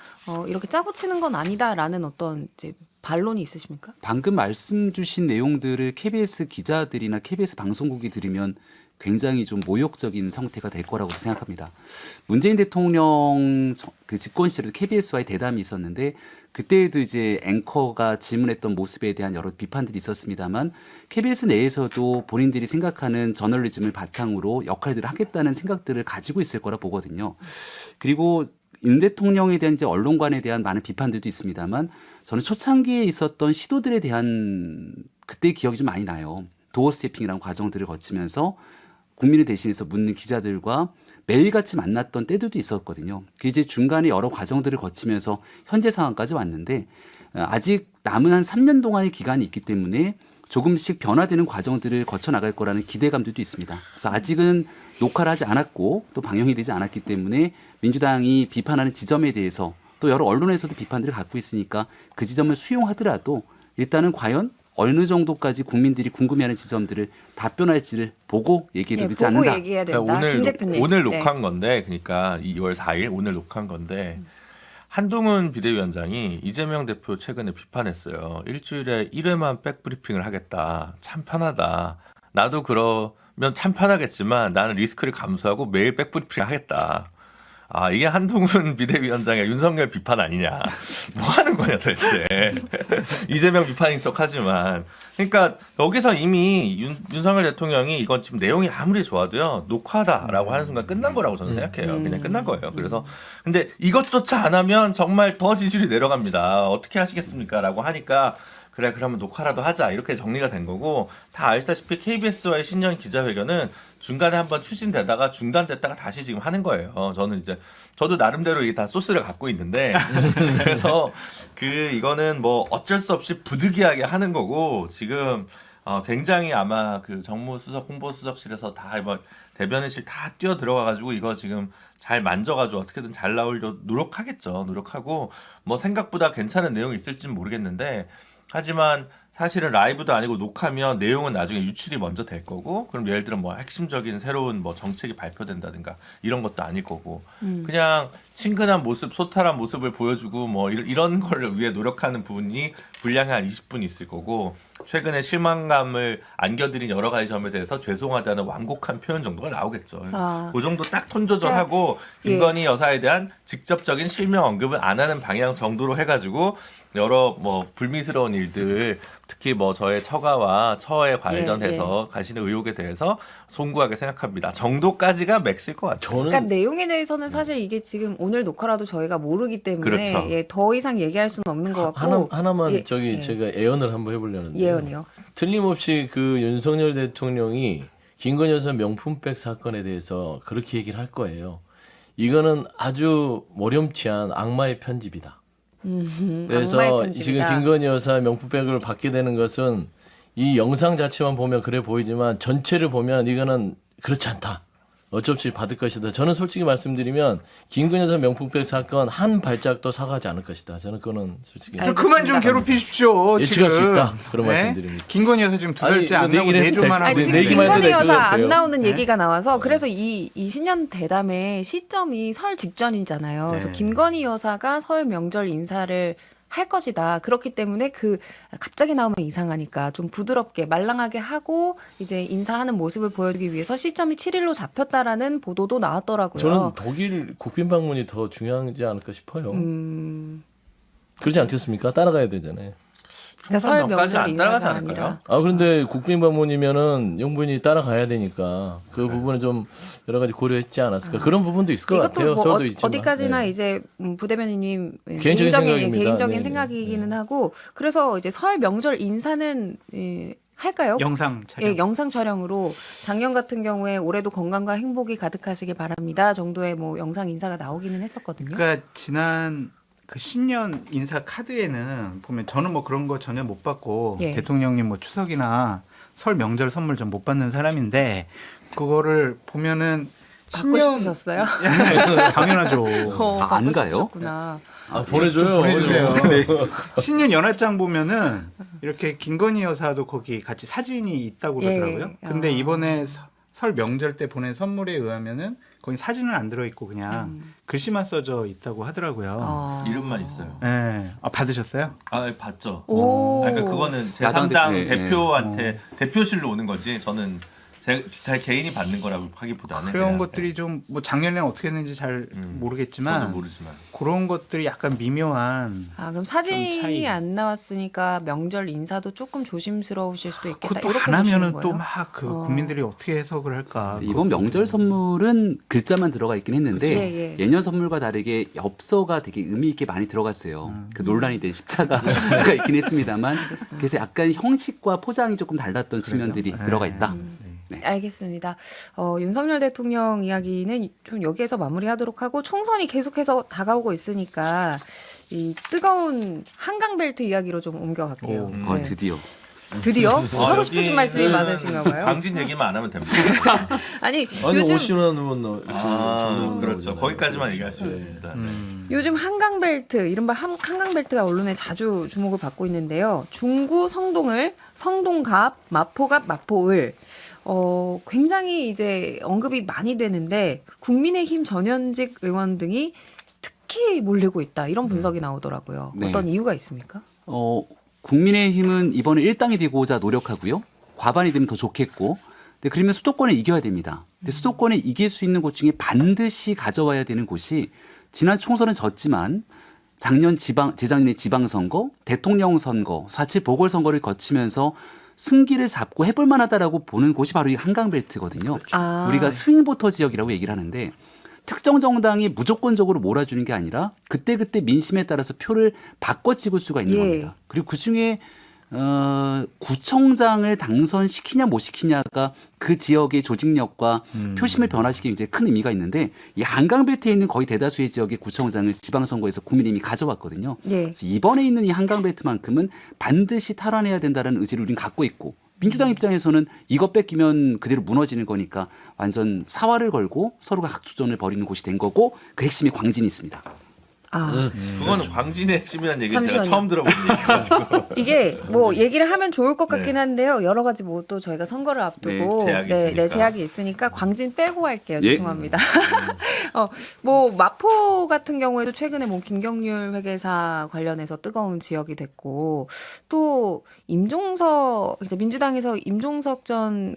이렇게 짜고 치는 건 아니다라는 어떤 이제 반론이 있으십니까? 방금 말씀 주신 내용들을 KBS 기자들이나 KBS 방송국이 들으면 굉장히 좀 모욕적인 성태가 될 거라고 생각합니다. 문재인 대통령 그 집권 시절에도 KBS와의 대담이 있었는데 그때에도 이제 앵커가 질문했던 모습에 대한 여러 비판들이 있었습니다만 KBS 내에서도 본인들이 생각하는 저널리즘을 바탕으로 역할들을 하겠다는 생각들을 가지고 있을 거라 보거든요. 그리고 윤 대통령에 대한 이제 언론관에 대한 많은 비판들도 있습니다만 저는 초창기에 있었던 시도들에 대한 그때의 기억이 좀 많이 나요. 도어 스태핑이라는 과정들을 거치면서 국민을 대신해서 묻는 기자들과 매일같이 만났던 때들도 있었거든요. 그 이제 중간에 여러 과정들을 거치면서 현재 상황까지 왔는데 아직 남은 한 3년 동안의 기간이 있기 때문에 조금씩 변화되는 과정들을 거쳐 나갈 거라는 기대감들도 있습니다. 그래서 아직은 녹화를 하지 않았고 또 방영이 되지 않았기 때문에 민주당이 비판하는 지점에 대해서 또 여러 언론에서도 비판들을 갖고 있으니까 그 지점을 수용하더라도 일단은 과연 어느 정도까지 국민들이 궁금해하는 지점들을 답변할지를 보고 얘기해도 늦지 보고 않는다. 얘기해야 된다. 그러니까 김 대표님. 오늘 네. 녹화한 건데, 그러니까 2월 4일 오늘 녹화한 건데 한동훈 비대위원장이 이재명 대표 최근에 비판했어요. 일주일에 1회만 백브리핑을 하겠다. 참 편하다. 나도 그러면 참 편하겠지만 나는 리스크를 감수하고 매일 백브리핑을 하겠다. 아, 이게 한동훈 비대위원장의 윤석열 비판 아니냐. 뭐 하는 거냐, 도대체. 이재명 비판인 척 하지만. 그러니까 여기서 이미 윤석열 대통령이 이건 지금 내용이 아무리 좋아도요, 녹화다라고 하는 순간 끝난 거라고 저는 생각해요. 그냥 끝난 거예요. 그래서, 근데 이것조차 안 하면 정말 더 지지율이 내려갑니다. 어떻게 하시겠습니까? 라고 하니까, 그래, 그러면 녹화라도 하자. 이렇게 정리가 된 거고, 다 아시다시피 KBS와의 신년 기자회견은 중간에 한번 추진되다가 중단됐다가 다시 지금 하는 거예요. 저도 나름대로 이게 다 소스를 갖고 있는데, 그래서 이거는 뭐 어쩔 수 없이 부득이하게 하는 거고, 지금 굉장히 아마 그 정무수석, 홍보수석실에서 다 뭐 대변인실 다 뛰어 들어가가지고 이거 지금 잘 만져가지고 어떻게든 잘 나오려고 노력하겠죠. 노력하고, 뭐 생각보다 괜찮은 내용이 있을지는 모르겠는데, 하지만 사실은 라이브도 아니고 녹화면 내용은 나중에 유출이 먼저 될 거고, 그럼 예를 들어 뭐 핵심적인 새로운 뭐 정책이 발표된다든가 이런 것도 아닐 거고, 그냥 친근한 모습, 소탈한 모습을 보여주고 뭐 이런 거를 위해 노력하는 분이 분량이 한 20분 있을 거고, 최근에 실망감을 안겨드린 여러 가지 점에 대해서 죄송하다는 완곡한 표현 정도가 나오겠죠. 그 정도 딱 톤 조절하고 김건희 여사에 대한 직접적인 실명 언급은 안 하는 방향 정도로 해가지고 여러 뭐 불미스러운 일들, 특히 뭐 저의 처가와 처에 관련해서 가시는 의혹에 대해서 송구하게 생각합니다. 정도까지가 맥스일 것 같아요. 그러니까 내용에 대해서는 사실 이게 지금 오늘 녹화라도 저희가 모르기 때문에 그렇죠. 더 이상 얘기할 수는 없는 것 같고 하나만 제가 예언을 한번 해보려는데 예언이요. 틀림없이 그 윤석열 대통령이 김건희 여사 명품백 사건에 대해서 그렇게 얘기를 할 거예요. 이거는 아주 모렴치한 악마의 편집이다. 악마의 그래서 편집이다. 지금 김건희 여사 명품백을 받게 되는 것은 이 영상 자체만 보면 그래 보이지만 전체를 보면 이거는 그렇지 않다. 어쩔 수 없이 받을 것이다. 저는 솔직히 말씀드리면 김건희 여사 명품백 사건 한 발짝도 사과하지 않을 것이다. 저는 그거는 솔직히 알겠습니다. 그만 좀 괴롭히십시오. 예측할 수 지금. 있다. 그런 말씀드립니다. 김건희 여사 지금 두 아니, 달째 안 이거 나오고 내기를 해도 내조만 될 하고 아니, 지금 네, 내기만 해도 김건희 될것 여사 같아요. 안 나오는 네? 얘기가 나와서 그래서 이 신년 대담의 시점이 설 직전이잖아요. 그래서 네. 김건희 여사가 설 명절 인사를 할 것이다. 그렇기 때문에 갑자기 나오면 이상하니까 좀 부드럽게 말랑하게 하고 이제 인사하는 모습을 보여주기 위해서 시점이 7일로 잡혔다라는 보도도 나왔더라고요. 저는 독일 국빈 방문이 더 중요하지 않을까 싶어요. 음, 그렇지 않겠습니까? 따라가야 되잖아요. 그러니까 설 전까지 명절 안 따라가지 인사가 않을까요? 아니라 아 그런데 국빈 방문이면은 영분이 따라가야 되니까 그 부분은 좀 여러 가지 고려했지 않았을까 그런 부분도 있을 것 같아요. 이것도 뭐 서울도 있지만. 어디까지나 네. 이제 부대변인님 개인적인 생각입니다. 개인적인 네, 생각이기는 네. 하고 그래서 이제 설 명절 인사는 할까요? 영상 촬영. 예, 영상 촬영으로 작년 같은 경우에 올해도 건강과 행복이 가득하시길 바랍니다 정도의 뭐 영상 인사가 나오기는 했었거든요. 그러니까 지난 그 신년 인사 카드에는 보면 저는 뭐 그런 거 전혀 못 받고 예. 대통령님 뭐 추석이나 설 명절 선물 좀 못 받는 사람인데 그거를 보면은 받고 싶으셨어요? 당연하죠. 아, 받고 안 가요? 싶으셨구나. 아, 보내줘요. 보내주세요. 네. 신년 연하장 보면은 이렇게 김건희 여사도 거기 같이 사진이 있다고 예. 그러더라고요. 근데 아. 이번에 설 명절 때 보낸 선물에 의하면은 거기 사진은 안 들어있고 그냥 글씨만 써져 있다고 하더라고요. 어. 이름만 있어요. 네. 아, 받으셨어요? 아, 봤죠. 오. 그러니까 그거는 제 야당 3당 대표, 예, 대표한테 대표실로 오는 거지. 저는 제 개인이 받는 거라고 하기보다는 그런 그냥, 것들이 좀 뭐 작년에 어떻게 했는지 잘 저도 모르겠지만 모르지만 그런 것들이 약간 미묘한 아 그럼 좀 사진이 차이. 안 나왔으니까 명절 인사도 조금 조심스러우실 수도 있겠다. 그것도 이렇게 안 보시는 하면은 거예요? 또 막 그 어. 국민들이 어떻게 해석을 할까. 이번 명절 선물은 글자만 들어가 있긴 했는데 예, 예. 예년 선물과 다르게 엽서가 되게 의미 있게 많이 들어갔어요. 그 논란이 된 십자가가 있긴 했습니다만 그래서 약간 형식과 포장이 조금 달랐던 측면들이 네. 들어가 있다. 알겠습니다. 윤석열 대통령 이야기는 좀 여기에서 마무리하도록 하고 총선이 계속해서 다가오고 있으니까 이 뜨거운 한강벨트 이야기로 좀 옮겨갈게요. 아, 네. 드디어 하고 싶으신 말씀이 많으신가 봐요. 강진 얘기만 안 하면 됩니다. 아니 아니 요즘 50원 의원 그렇죠. 거기까지만 얘기할 수 있습니다. 요즘 한강벨트 이른바 한강벨트가 언론에 자주 주목을 받고 있는데요. 중구 성동갑, 마포갑, 마포을 굉장히 이제 언급이 많이 되는데 국민의힘 전현직 의원 등이 특히 몰리고 있다 이런 분석이 나오더라고요. 네. 어떤 이유가 있습니까? 국민의힘은 이번에 일당이 되고자 노력하고요. 과반이 되면 더 좋겠고. 근데 그러면 수도권에 이겨야 됩니다. 근데 수도권에 이길 수 있는 곳 중에 반드시 가져와야 되는 곳이 지난 총선은 졌지만 작년 재작년에 지방선거, 대통령 선거, 4.7 보궐선거를 거치면서 승기를 잡고 해볼 만하다라고 보는 곳이 바로 이 한강벨트거든요. 아. 우리가 스윙보터 지역이라고 얘기를 하는데 특정 정당이 무조건적으로 몰아주는 게 아니라 그때그때 민심에 따라서 표를 바꿔 찍을 수가 있는 예. 겁니다. 그리고 그중에 구청장을 당선시키냐 못 시키냐가 그 지역의 조직력과 표심을 변화시키는 굉장히 큰 의미가 있는데 이 한강벨트에 있는 거의 대다수의 지역의 구청장을 지방선거에서 국민의힘이 가져왔거든요. 예. 그래서 이번에 있는 이 한강벨트만큼은 반드시 탈환해야 된다는 의지를 우리는 갖고 있고 민주당 입장에서는 이것 뺏기면 그대로 무너지는 거니까 완전 사활을 걸고 서로가 각주전을 벌이는 곳이 된 거고 그 핵심이 광진이 있습니다. 아, 그거는 광진의 핵심이라는 얘기 제가 잠시만요. 처음 들어본 얘기가지고. 이게 뭐 얘기를 하면 좋을 것 같긴 한데요. 여러 가지 뭐 또 저희가 선거를 앞두고 제약이 있으니까. 제약이 있으니까 광진 빼고 할게요. 예. 죄송합니다. 뭐 마포 같은 경우에도 최근에 뭐 김경률 회계사 관련해서 뜨거운 지역이 됐고 또 임종석 이제 민주당에서 임종석 전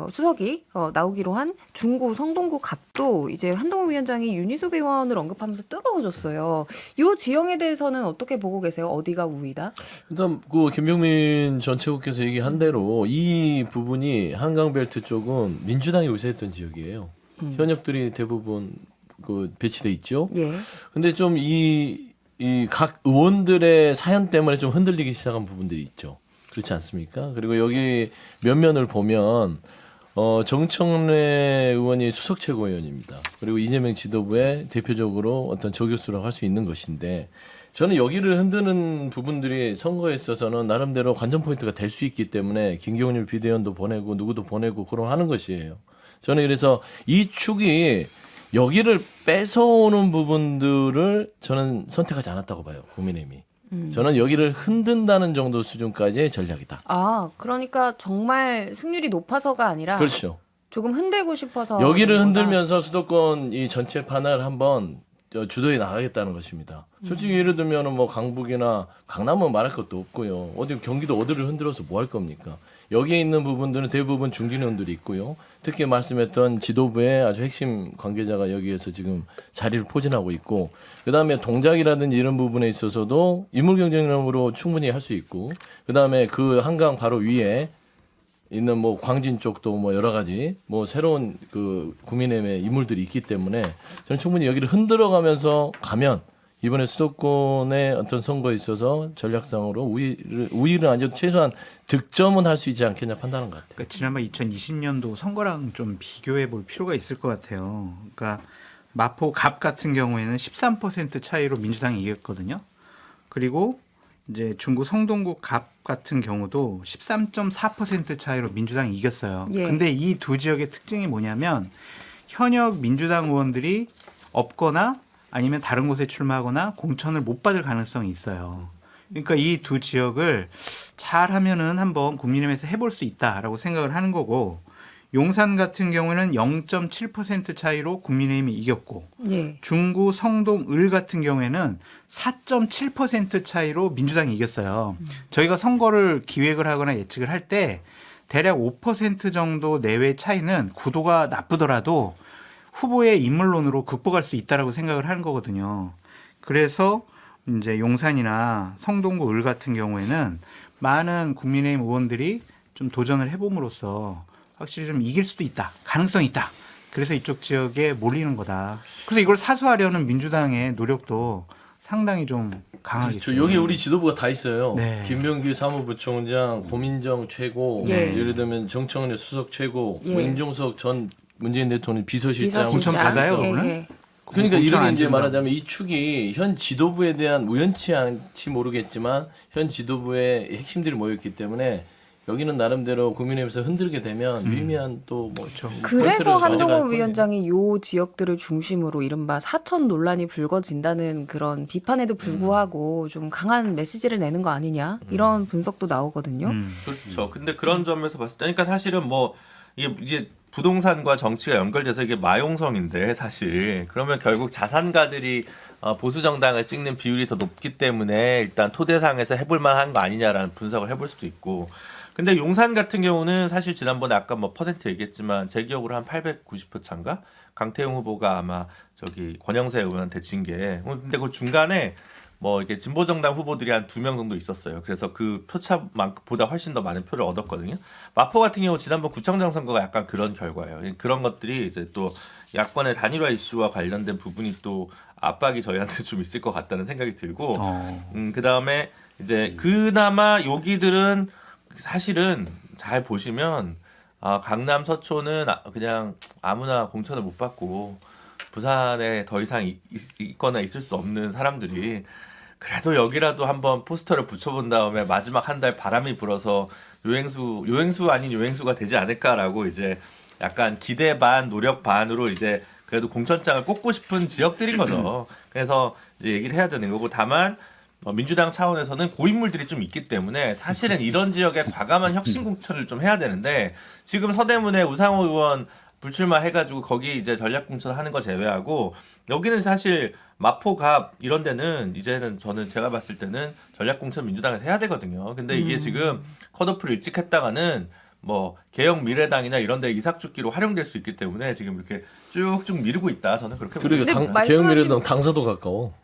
수석이 나오기로 한 중구 성동구 갑도 이제 한동훈 위원장이 윤희숙 의원을 언급하면서 뜨거워졌어요. 이 지형에 대해서는 어떻게 보고 계세요? 어디가 우위다? 일단 그 김병민 전 최고께서 얘기한 대로 이 부분이 한강벨트 쪽은 민주당이 우세했던 지역이에요. 현역들이 대부분 그 배치돼 있죠. 예. 근데 좀 이 각 의원들의 사연 때문에 좀 흔들리기 시작한 부분들이 있죠. 그렇지 않습니까? 그리고 여기 면면을 보면 정청래 의원이 수석 최고위원입니다. 그리고 이재명 지도부의 대표적으로 어떤 저교수라고 할 수 있는 것인데 저는 여기를 흔드는 부분들이 선거에 있어서는 나름대로 관전 포인트가 될 수 있기 때문에 김경률 비대위원도 보내고 누구도 보내고 그런 하는 것이에요. 저는 그래서 이 축이 여기를 뺏어오는 부분들을 저는 선택하지 않았다고 봐요. 국민의힘이. 저는 여기를 흔든다는 정도 수준까지의 전략이다. 아, 그러니까 정말 승률이 높아서가 아니라 그렇죠. 조금 흔들고 싶어서 여기를 된 거다. 흔들면서 수도권 이 전체 판을 한번 주도해 나가겠다는 것입니다. 솔직히 예를 들면 뭐 강북이나 강남은 말할 것도 없고요. 어디 경기도 어디를 흔들어서 뭐 할 겁니까? 여기에 있는 부분들은 대부분 중진원들이 있고요. 특히 말씀했던 지도부의 아주 핵심 관계자가 여기에서 지금 자리를 포진하고 있고, 그다음에 동작이라든지 이런 부분에 있어서도 인물 경쟁력으로 충분히 할 수 있고, 그다음에 그 한강 바로 위에 있는 뭐 광진 쪽도 뭐 여러 가지 뭐 새로운 그 국민의힘의 인물들이 있기 때문에 저는 충분히 여기를 흔들어가면서 가면 이번에 수도권의 어떤 선거에 있어서 전략상으로 우위를 아니어도 최소한 득점은 할 수 있지 않겠냐 판단한 것 같아요. 그러니까 지난번 2020년도 선거랑 좀 비교해 볼 필요가 있을 것 같아요. 그러니까 마포 갑 같은 경우에는 13% 차이로 민주당이 이겼거든요. 그리고 이제 중구 성동구 갑 같은 경우도 13.4% 차이로 민주당이 이겼어요. 예. 근데 이 두 지역의 특징이 뭐냐면 현역 민주당 의원들이 없거나 아니면 다른 곳에 출마하거나 공천을 못 받을 가능성이 있어요. 그러니까 이 두 지역을 잘 하면은 한번 국민의힘에서 해볼 수 있다라고 생각을 하는 거고, 용산 같은 경우에는 0.7% 차이로 국민의힘이 이겼고, 예. 중구 성동 을 같은 경우에는 4.7% 차이로 민주당이 이겼어요. 저희가 선거를 기획을 하거나 예측을 할 때 대략 5% 정도 내외 차이는 구도가 나쁘더라도 후보의 인물론으로 극복할 수 있다라고 생각을 하는 거거든요. 그래서 이제 용산이나 성동구 을 같은 경우에는 많은 국민의힘 의원들이 좀 도전을 해봄으로써 확실히 좀 이길 수도 있다, 가능성이 있다. 그래서 이쪽 지역에 몰리는 거다. 그래서 이걸 사수하려는 민주당의 노력도 상당히 좀 강하겠죠. 그렇죠. 여기 우리 지도부가 다 있어요. 네. 김병기 사무부총장, 고민정 최고, 예. 예를 들면 정청래 수석 최고, 예. 뭐 임종석 전 문재인 대통령 비서실장. 공천 받아요, 예, 그거는? 예. 그러니까 공천 이런 안 이제 준다. 말하자면 이 축이 현 지도부에 대한 우연치 않지 모르겠지만 현 지도부의 핵심들이 모였기 때문에 여기는 나름대로 국민의힘에서 흔들게 되면 유의미한 또뭐 그래서 한동훈 위원장이 요 지역들을 중심으로 이른바 사천 논란이 불거진다는 그런 비판에도 불구하고 좀 강한 메시지를 내는 거 아니냐 이런 분석도 나오거든요. 그렇죠. 근데 그런 점에서 봤을 때, 그러니까 사실은 뭐 이게 부동산과 정치가 연결돼서 이게 마용성인데 사실 그러면 결국 자산가들이 보수 정당을 찍는 비율이 더 높기 때문에 일단 토대상에서 해볼 만한 거 아니냐라는 분석을 해볼 수도 있고. 근데 용산 같은 경우는 사실 지난번에 아까 뭐 퍼센트 얘기했지만 제 기억으로 한 890표 차인가? 강태용 후보가 아마 저기 권영세 의원한테 진 게. 근데 그 중간에 뭐 이게 진보정당 후보들이 한 2명 정도 있었어요. 그래서 그 표차보다 훨씬 더 많은 표를 얻었거든요. 마포 같은 경우 지난번 구청장 선거가 약간 그런 결과예요. 그런 것들이 이제 또 야권의 단일화 이슈와 관련된 부분이 또 압박이 저희한테 좀 있을 것 같다는 생각이 들고, 그 다음에 이제 그나마 여기들은 사실은 잘 보시면 강남 서초는 그냥 아무나 공천을 못 받고 부산에 더 이상 있거나 있을 수 없는 사람들이 그래도 여기라도 한번 포스터를 붙여본 다음에 마지막 한 달 바람이 불어서 요행수 아닌 요행수가 되지 않을까라고 이제 약간 기대 반 노력 반으로 이제 그래도 공천장을 꽂고 싶은 지역들인 거죠. 그래서 이제 얘기를 해야 되는 거고, 다만 민주당 차원에서는 고인물들이 좀 있기 때문에 사실은 이런 지역에 과감한 혁신 공천을 좀 해야 되는데, 지금 서대문에 우상호 의원 불출마 해가지고 거기 이제 전략 공천 하는 거 제외하고 여기는 사실 마포갑 이런 데는 이제는 제가 봤을 때는 전략 공천 민주당에서 해야 되거든요. 근데 이게 지금 컷오프를 일찍 했다가는 뭐 개혁 미래당이나 이런 데 이삭죽기로 활용될 수 있기 때문에 지금 이렇게 쭉쭉 미루고 있다. 저는 그렇게 그리고 근데 봅니다. 개혁미래당 당사도 가까워.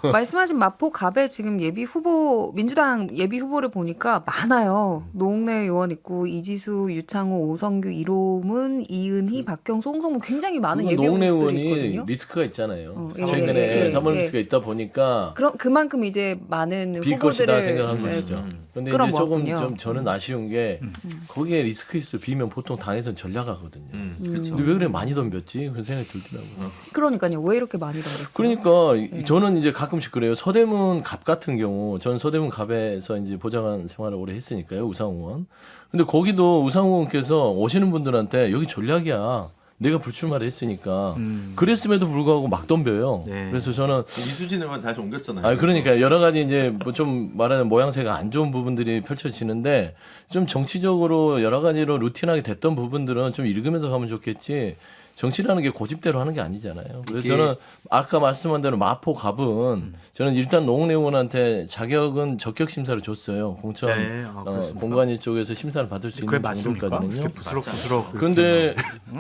말씀하신 마포갑에 지금 예비 후보 민주당 예비 후보를 보니까 많아요. 노웅래 의원 있고 이지수, 유창호, 오성규, 이로문, 이은희, 박경수, 홍성문 굉장히 많은 그건 예비 노웅래 후보들이 의원이 있거든요. 리스크가 있잖아요. 예, 최근에 예, 사법 예. 리스크가 있다 보니까 그만큼 이제 많은 빌 것이다 후보들을 생각한 네, 것이죠. 근데 끌어 이제 조금 모았군요. 좀 저는 아쉬운 게 거기에 리스크 있을 비면 보통 당에선 전략하거든요. 그렇죠. 근데 왜 그래 많이 덤볐지? 그런 생각이 들더라고요. 그러니까요. 왜 이렇게 많이 던졌어요? 그러니까 저는 이제 가끔씩 그래요. 서대문 갑 같은 경우, 저는 서대문 갑에서 이제 보좌관 생활을 오래 했으니까요. 우상호 의원. 근데 거기도 우상호 의원께서 오시는 분들한테 여기 전략이야. 내가 불출마를 했으니까. 그랬음에도 불구하고 막 덤벼요. 네. 그래서 저는 이수진 의원 다시 옮겼잖아요. 그러니까 여러 가지 이제 뭐 좀 말하는 모양새가 안 좋은 부분들이 펼쳐지는데 좀 정치적으로 여러 가지로 루틴하게 됐던 부분들은 좀 읽으면서 가면 좋겠지. 정치라는 게 고집대로 하는 게 아니잖아요. 그래서 저는 아까 말씀한 대로 마포 갑은 저는 일단 노웅래 의원한테 자격은 적격 심사를 줬어요. 공천 네, 그렇습니까? 공관위 쪽에서 심사를 받을 수 그게 있는 맞습니까? 정도까지는요. 이렇게 부스럭부스럭. 근데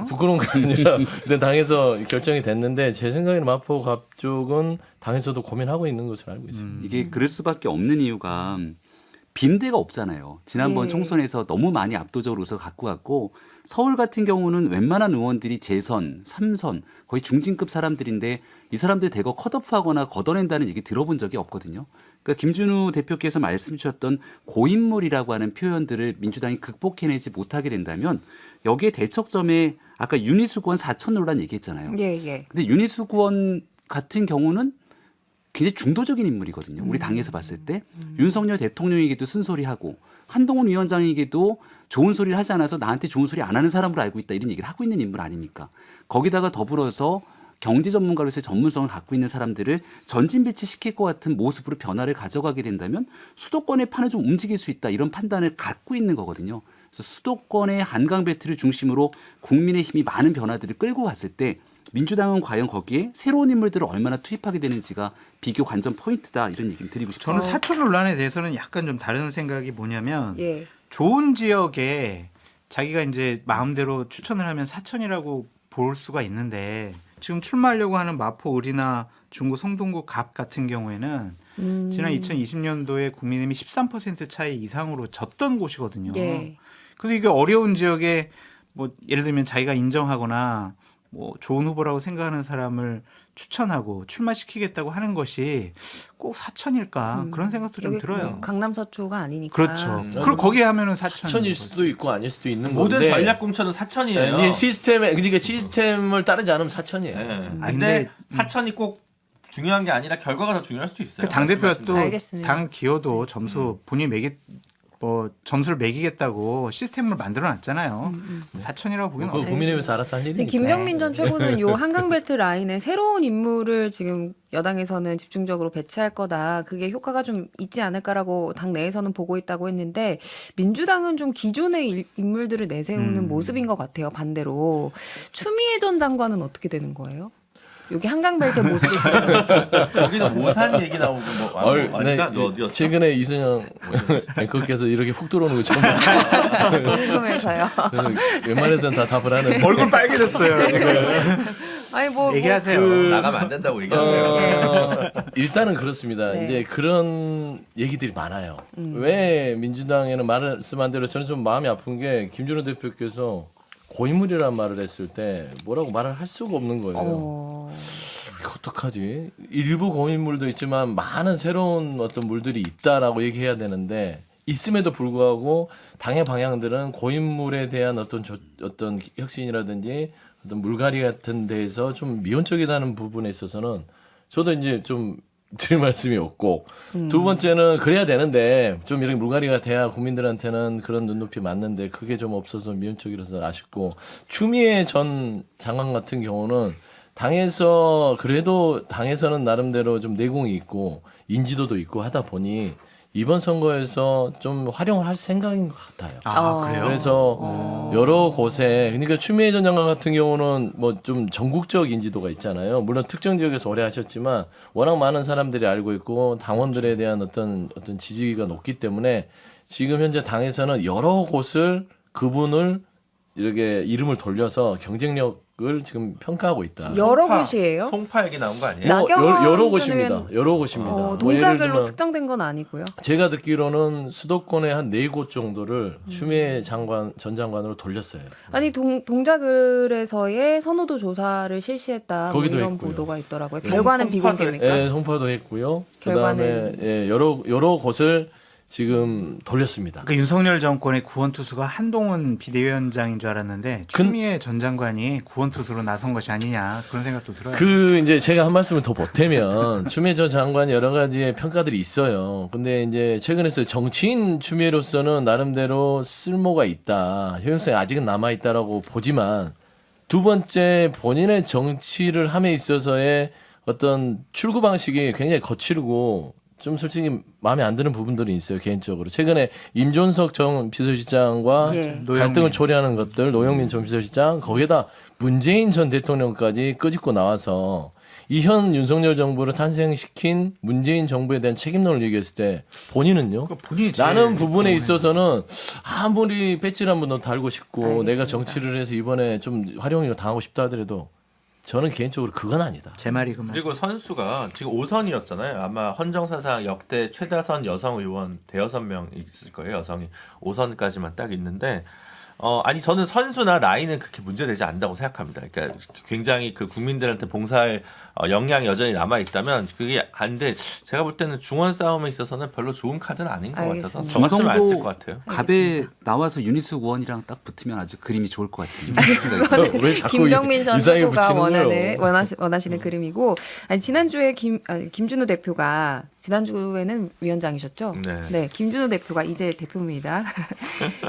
부끄러운 게 아니라 근데 당에서 결정이 됐는데 제 생각에는 마포 갑 쪽은 당에서도 고민하고 있는 것으로 알고 있습니다. 이게 그럴 수밖에 없는 이유가 빈대가 없잖아요. 지난번 예. 총선에서 너무 많이 압도적으로 의석을 갖고 갔고 서울 같은 경우는 웬만한 의원들이 재선, 3선 거의 중진급 사람들인데 이 사람들 대거 컷오프하거나 걷어낸다는 얘기 들어본 적이 없거든요. 그러니까 김준우 대표께서 말씀 주셨던 고인물이라고 하는 표현들을 민주당이 극복해내지 못하게 된다면 여기에 대척점에 아까 윤희숙 의원 4천 논란 얘기했잖아요. 예, 예. 근데 윤희숙 의원 같은 경우는 굉장히 중도적인 인물이거든요. 우리 당에서 봤을 때 윤석열 대통령에게도 쓴소리하고 한동훈 위원장에게도 좋은 소리를 하지 않아서 나한테 좋은 소리 안 하는 사람으로 알고 있다 이런 얘기를 하고 있는 인물 아닙니까? 거기다가 더불어서 경제 전문가로서의 전문성을 갖고 있는 사람들을 전진배치시킬 것 같은 모습으로 변화를 가져가게 된다면 수도권의 판을 좀 움직일 수 있다 이런 판단을 갖고 있는 거거든요. 그래서 수도권의 한강 벨트를 중심으로 국민의힘이 많은 변화들을 끌고 갔을 때 민주당은 과연 거기에 새로운 인물들을 얼마나 투입하게 되는지가 비교 관전 포인트다 이런 얘기를 드리고 싶습니다. 저는 사촌 논란에 대해서는 약간 좀 다른 생각이 뭐냐면 예. 좋은 지역에 자기가 이제 마음대로 추천을 하면 사천이라고 볼 수가 있는데 지금 출마하려고 하는 마포 을이나 중구 성동구 갑 같은 경우에는 지난 2020년도에 국민의힘이 13% 차이 이상으로 졌던 곳이거든요. 예. 그래서 이게 어려운 지역에 뭐 예를 들면 자기가 인정하거나 뭐 좋은 후보라고 생각하는 사람을 추천하고 출마시키겠다고 하는 것이 꼭 사천일까 그런 생각도 좀 여기 들어요. 강남 서초가 아니니까. 그렇죠. 그리고 거기에 하면은 사천. 사천일 수도 있고 아닐 수도 있는 모든 건데 전략 공천은 사천이에요. 이게 그러니까 시스템을 따르지 않으면 사천이에요. 네. 아니, 근데 사천이 꼭 중요한 게 아니라 결과가 더 중요할 수도 있어요. 당 대표가 또 알겠습니다. 당 기여도 점수 본인이 점수를 매기겠다고 시스템을 만들어놨잖아요. 사천이라고 보기는 그거 국민의힘에서 알아서 할 근데 일이니까. 김병민 전 최고는 요 한강벨트 라인에 새로운 인물을 지금 여당에서는 집중적으로 배치할 거다. 그게 효과가 좀 있지 않을까라고 당 내에서는 보고 있다고 했는데 민주당은 좀 기존의 인물들을 내세우는 모습인 것 같아요. 반대로 추미애 전 장관은 어떻게 되는 거예요? 여기 한강벨트 모습이 거기는 오산 얘기 나오고 뭐 아니까 너 어디였어? 최근에 이순영 앵커께서 이렇게 훅 들어오는 거 처음 궁금해서요. 그래서 웬만해서는 다 답을 하는데 얼굴 빨개졌어요 지금. 아니 뭐 얘기하세요. 나가면 안 된다고 얘기하네요. 일단은 그렇습니다. 네. 이제 그런 얘기들이 많아요. 왜 민주당에는 말씀한 대로 저는 좀 마음이 아픈 게 김준호 대표께서 고인물이란 말을 했을 때 뭐라고 말을 할 수가 없는 거예요. 이거 어떡하지? 일부 고인물도 있지만 많은 새로운 어떤 물들이 있다라고 얘기해야 되는데 있음에도 불구하고 당의 방향들은 고인물에 대한 어떤 혁신이라든지 어떤 물갈이 같은 데에서 좀 미온적이라는 부분에 있어서는 저도 이제 좀 드릴 말씀이 없고 두 번째는 그래야 되는데 좀 이렇게 물갈이가 돼야 국민들한테는 그런 눈높이 맞는데 그게 좀 없어서 미온적이라서 아쉽고 추미애 전 장관 같은 경우는 당에서 그래도 당에서는 나름대로 좀 내공이 있고 인지도도 있고 하다 보니 이번 선거에서 좀 활용을 할 생각인 것 같아요. 아, 그래요? 그래서 여러 곳에 그러니까 추미애 전 장관 같은 경우는 뭐 좀 전국적 인지도가 있잖아요. 물론 특정 지역에서 오래 하셨지만 워낙 많은 사람들이 알고 있고 당원들에 대한 어떤 지지가 높기 때문에 지금 현재 당에서는 여러 곳을 그분을 이렇게 이름을 돌려서 경쟁력 지금 평가하고 있다. 여러 송파, 곳이에요? 송파 얘기 나온 거 아니에요? 나- 나경원 여러 전 곳입니다. 의원- 여러 곳입니다. 뭐 예를 동작을로 들면 특정된 건 아니고요. 제가 듣기로는 수도권의 한 4곳 정도를 추미애 전 장관으로 돌렸어요. 아니 동작을에서의 선호도 조사를 실시했다. 뭐 거기도 이런 했고요. 보도가 있더라고요. 네. 결과는 송파도 비공개입니까? 예, 송파도 했고요. 결과는- 그다음에 예, 여러 곳을 지금 돌렸습니다. 그 윤석열 정권의 구원투수가 한동훈 비대위원장인 줄 알았는데 추미애 전 장관이 구원투수로 나선 것이 아니냐 그런 생각도 들어요. 이제 제가 한 말씀을 더 보태면 추미애 전 장관 여러 가지의 평가들이 있어요. 근데 이제 최근에 정치인 추미애로서는 나름대로 쓸모가 있다. 효용성이 아직은 남아 있다라고 보지만 두 번째 본인의 정치를 함에 있어서의 어떤 출구 방식이 굉장히 거칠고 좀 솔직히 마음에 안 드는 부분들이 있어요. 개인적으로. 최근에 임종석 전 비서실장과 예. 갈등을 초래하는 것들, 노영민 전 비서실장, 거기에다 문재인 전 대통령까지 끄집고 나와서 이 현 윤석열 정부를 탄생시킨 문재인 정부에 대한 책임론을 얘기했을 때 본인은요? 그러니까 본인이 제일 라는 부분에 좋아하는 있어서는 아무리 배지를 한번 더 달고 싶고 알겠습니다. 내가 정치를 해서 이번에 좀 활용을 당하고 싶다 하더라도 저는 개인적으로 그건 아니다. 제 말이 그 말. 그리고 선수가 지금 5선이었잖아요. 아마 헌정사상 역대 최다선 여성 의원 대여섯 명 있을 거예요. 여성이 5선까지만 딱 있는데 아니 저는 선수나 나이는 그렇게 문제되지 않는다고 생각합니다. 그러니까 굉장히 그 국민들한테 봉사할 역량이 여전히 남아 있다면 그게 안돼. 제가 볼 때는 중원 싸움에 있어서는 별로 좋은 카드는 아닌 것 같아서 알겠습니다. 저 같으면 안 쓸 중성도 것 같아요. 갑에 나와서 윤희숙 의원이랑 딱 붙으면 아주 그림이 좋을 것 같은 생각이 왜 자꾸 김병민 전 이상하게 후보가 붙이는 거예요? 원하시는 그림이고 아니, 지난주에 김준우 대표가 지난주에는 위원장이셨죠? 네. 김준우 대표가 이제 대표입니다.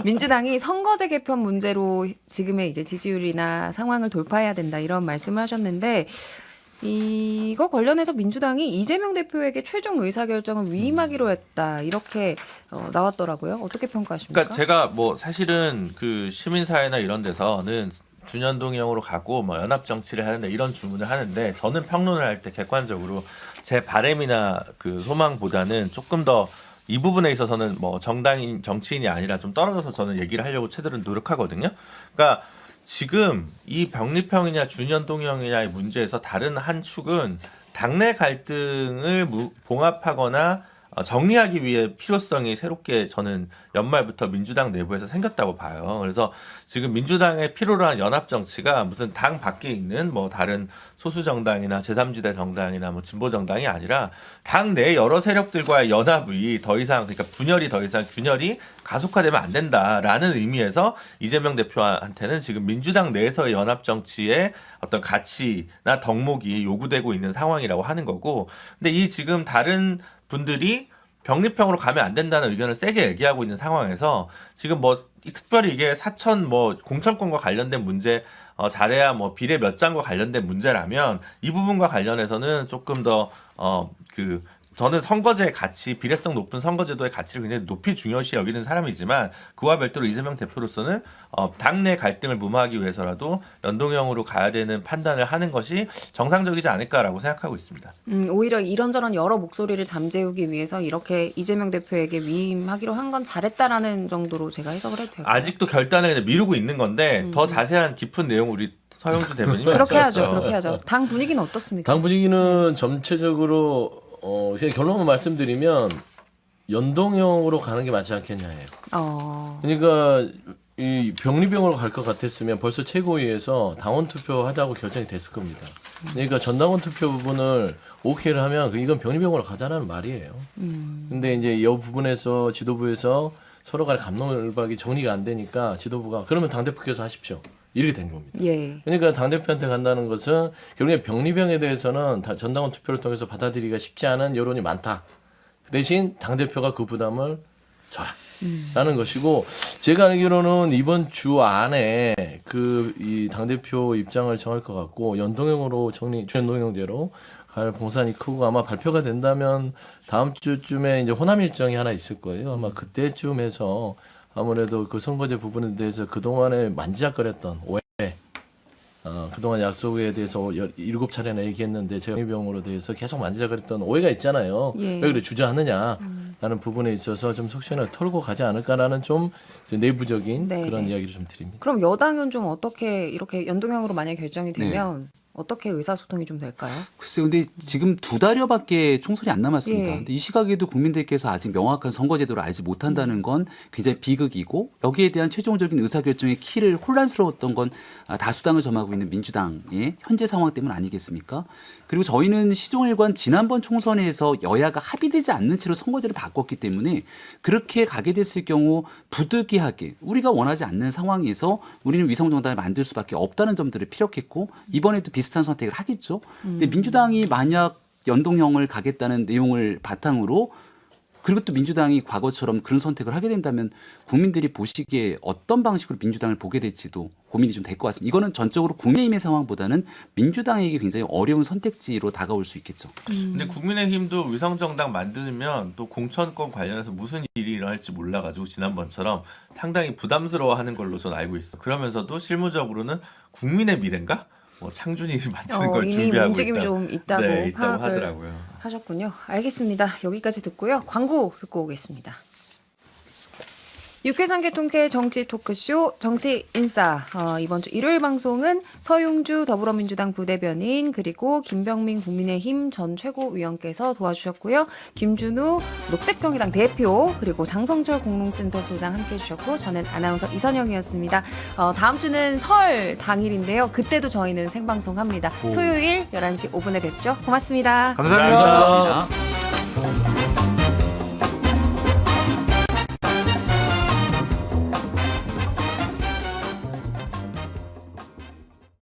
민주당이 선거제 개편 문제로 지금의 이제 지지율이나 상황을 돌파해야 된다 이런 말씀을 하셨는데 이거 관련해서 민주당이 이재명 대표에게 최종 의사결정을 위임하기로 했다 이렇게 나왔더라고요. 어떻게 평가하십니까? 그러니까 제가 뭐 사실은 그 시민사회나 이런 데서는 준연동형으로 가고 뭐 연합 정치를 하는데 이런 주문을 하는데 저는 평론을 할 때 객관적으로 제 바람이나 그 소망보다는 조금 더 이 부분에 있어서는 뭐 정당인 정치인이 아니라 좀 떨어져서 저는 얘기를 하려고 최대한 노력하거든요. 그러니까 지금 이 병립형이냐 준연동형이냐의 문제에서 다른 한 축은 당내 갈등을 봉합하거나 정리하기 위해 필요성이 새롭게 저는 연말부터 민주당 내부에서 생겼다고 봐요. 그래서 지금 민주당의 필요로 한 연합 정치가 무슨 당 밖에 있는 뭐 다른 소수 정당이나 제3지대 정당이나 뭐 진보 정당이 아니라 당 내 여러 세력들과의 연합이 더 이상 그러니까 균열이 가속화되면 안 된다라는 의미에서 이재명 대표한테는 지금 민주당 내에서의 연합 정치의 어떤 가치나 덕목이 요구되고 있는 상황이라고 하는 거고, 근데 이 지금 다른 분들이 병립형으로 가면 안 된다는 의견을 세게 얘기하고 있는 상황에서 지금 뭐 특별히 이게 사천 뭐 공천권과 관련된 문제 잘해야 뭐 비례 몇 장과 관련된 문제라면 이 부분과 관련해서는 조금 더 저는 선거제의 가치, 비례성 높은 선거제도의 가치를 굉장히 높이 중요시 여기는 사람이지만 그와 별도로 이재명 대표로서는 당내 갈등을 무마하기 위해서라도 연동형으로 가야 되는 판단을 하는 것이 정상적이지 않을까라고 생각하고 있습니다. 오히려 이런저런 여러 목소리를 잠재우기 위해서 이렇게 이재명 대표에게 위임하기로 한 건 잘했다라는 정도로 제가 해석을 해도 될까요? 아직도 결단을 그냥 미루고 있는 건데 더 자세한 깊은 내용 우리 서영주 대변인이 그렇게 하죠. 말씀하셨죠. 그렇게 하죠. 당 분위기는 어떻습니까? 당 분위기는 전체적으로 제가 결론을 말씀드리면 연동형으로 가는 게 맞지 않겠냐예요. 그러니까 이 병리병으로 갈 것 같았으면 벌써 최고위에서 당원 투표하자고 결정이 됐을 겁니다. 그러니까 전당원 투표 부분을 오케이를 하면 이건 병리병으로 가자는 말이에요. 근데 이제 이 부분에서 지도부에서 서로 간의 갑론을박이 정리가 안 되니까 지도부가 그러면 당대표께서 하십시오. 이렇게 된 겁니다. 예. 그러니까 당대표한테 간다는 것은 결국에 병리병에 대해서는 전당원 투표를 통해서 받아들이기가 쉽지 않은 여론이 많다. 대신 당대표가 그 부담을 져라. 라는 것이고, 제가 알기로는 이번 주 안에 이 당대표 입장을 정할 것 같고, 연동형으로 준연동형제로 갈 공산이 크고 아마 발표가 된다면 다음 주쯤에 이제 호남 일정이 하나 있을 거예요. 아마 그때쯤 해서 아무래도 그 선거제 부분에 대해서 그동안에 만지작거렸던 오해, 그동안 약속에 대해서 7차례나 얘기했는데 제가 병으로 대해서 계속 만지작거렸던 오해가 있잖아요. 예. 왜 그래 주저하느냐. 라는 부분에 있어서 좀 속 시원하게 털고 가지 않을까라는 좀 이제 내부적인 네, 그런 네. 이야기를 좀 드립니다. 그럼 여당은 좀 어떻게 이렇게 연동형으로 만약 결정이 되면 어떻게 의사소통이 좀 될까요? 글쎄요, 근데 지금 2달여밖에 총선이 안 남았습니다. 예. 근데 이 시각에도 국민들께서 아직 명확한 선거제도를 알지 못한다는 건 굉장히 비극이고 여기에 대한 최종적인 의사결정의 키를 혼란스러웠던 건 다수당을 점하고 있는 민주당의 현재 상황 때문 아니겠습니까? 그리고 저희는 시종일관 지난번 총선에서 여야가 합의되지 않는 채로 선거제를 바꿨기 때문에 그렇게 가게 됐을 경우 부득이하게 우리가 원하지 않는 상황에서 우리는 위성정당을 만들 수밖에 없다는 점들을 피력했고 이번에도 비슷한 선택을 하겠죠. 근데 민주당이 만약 연동형을 가겠다는 내용을 바탕으로 그리고 또 민주당이 과거처럼 그런 선택을 하게 된다면 국민들이 보시기에 어떤 방식으로 민주당을 보게 될지도 고민이 좀 될 것 같습니다. 이거는 전적으로 국민의힘의 상황보다는 민주당에게 굉장히 어려운 선택지로 다가올 수 있겠죠. 근데 국민의힘도 위성정당 만들면 또 공천권 관련해서 무슨 일이 일어날지 몰라가지고 지난번처럼 상당히 부담스러워하는 걸로 전 알고 있어. 그러면서도 실무적으로는 국민의 미래인가? 뭐 창준이 만드는 걸 이미 준비하고 움직임이 있다. 좀 있다고 네, 있다고 파악을 하더라고요. 하셨군요. 알겠습니다. 여기까지 듣고요. 광고 듣고 오겠습니다. 육회상계 통쾌 정치 토크쇼 정치 인싸. 이번 주 일요일 방송은 서용주 더불어민주당 부대변인 그리고 김병민 국민의힘 전 최고위원께서 도와주셨고요. 김준우 녹색정의당 대표 그리고 장성철 공동센터 소장 함께해 주셨고 저는 아나운서 이선영이었습니다. 다음 주는 설 당일인데요. 그때도 저희는 생방송합니다. 토요일 11시 5분에 뵙죠. 고맙습니다. 감사합니다. 고맙습니다.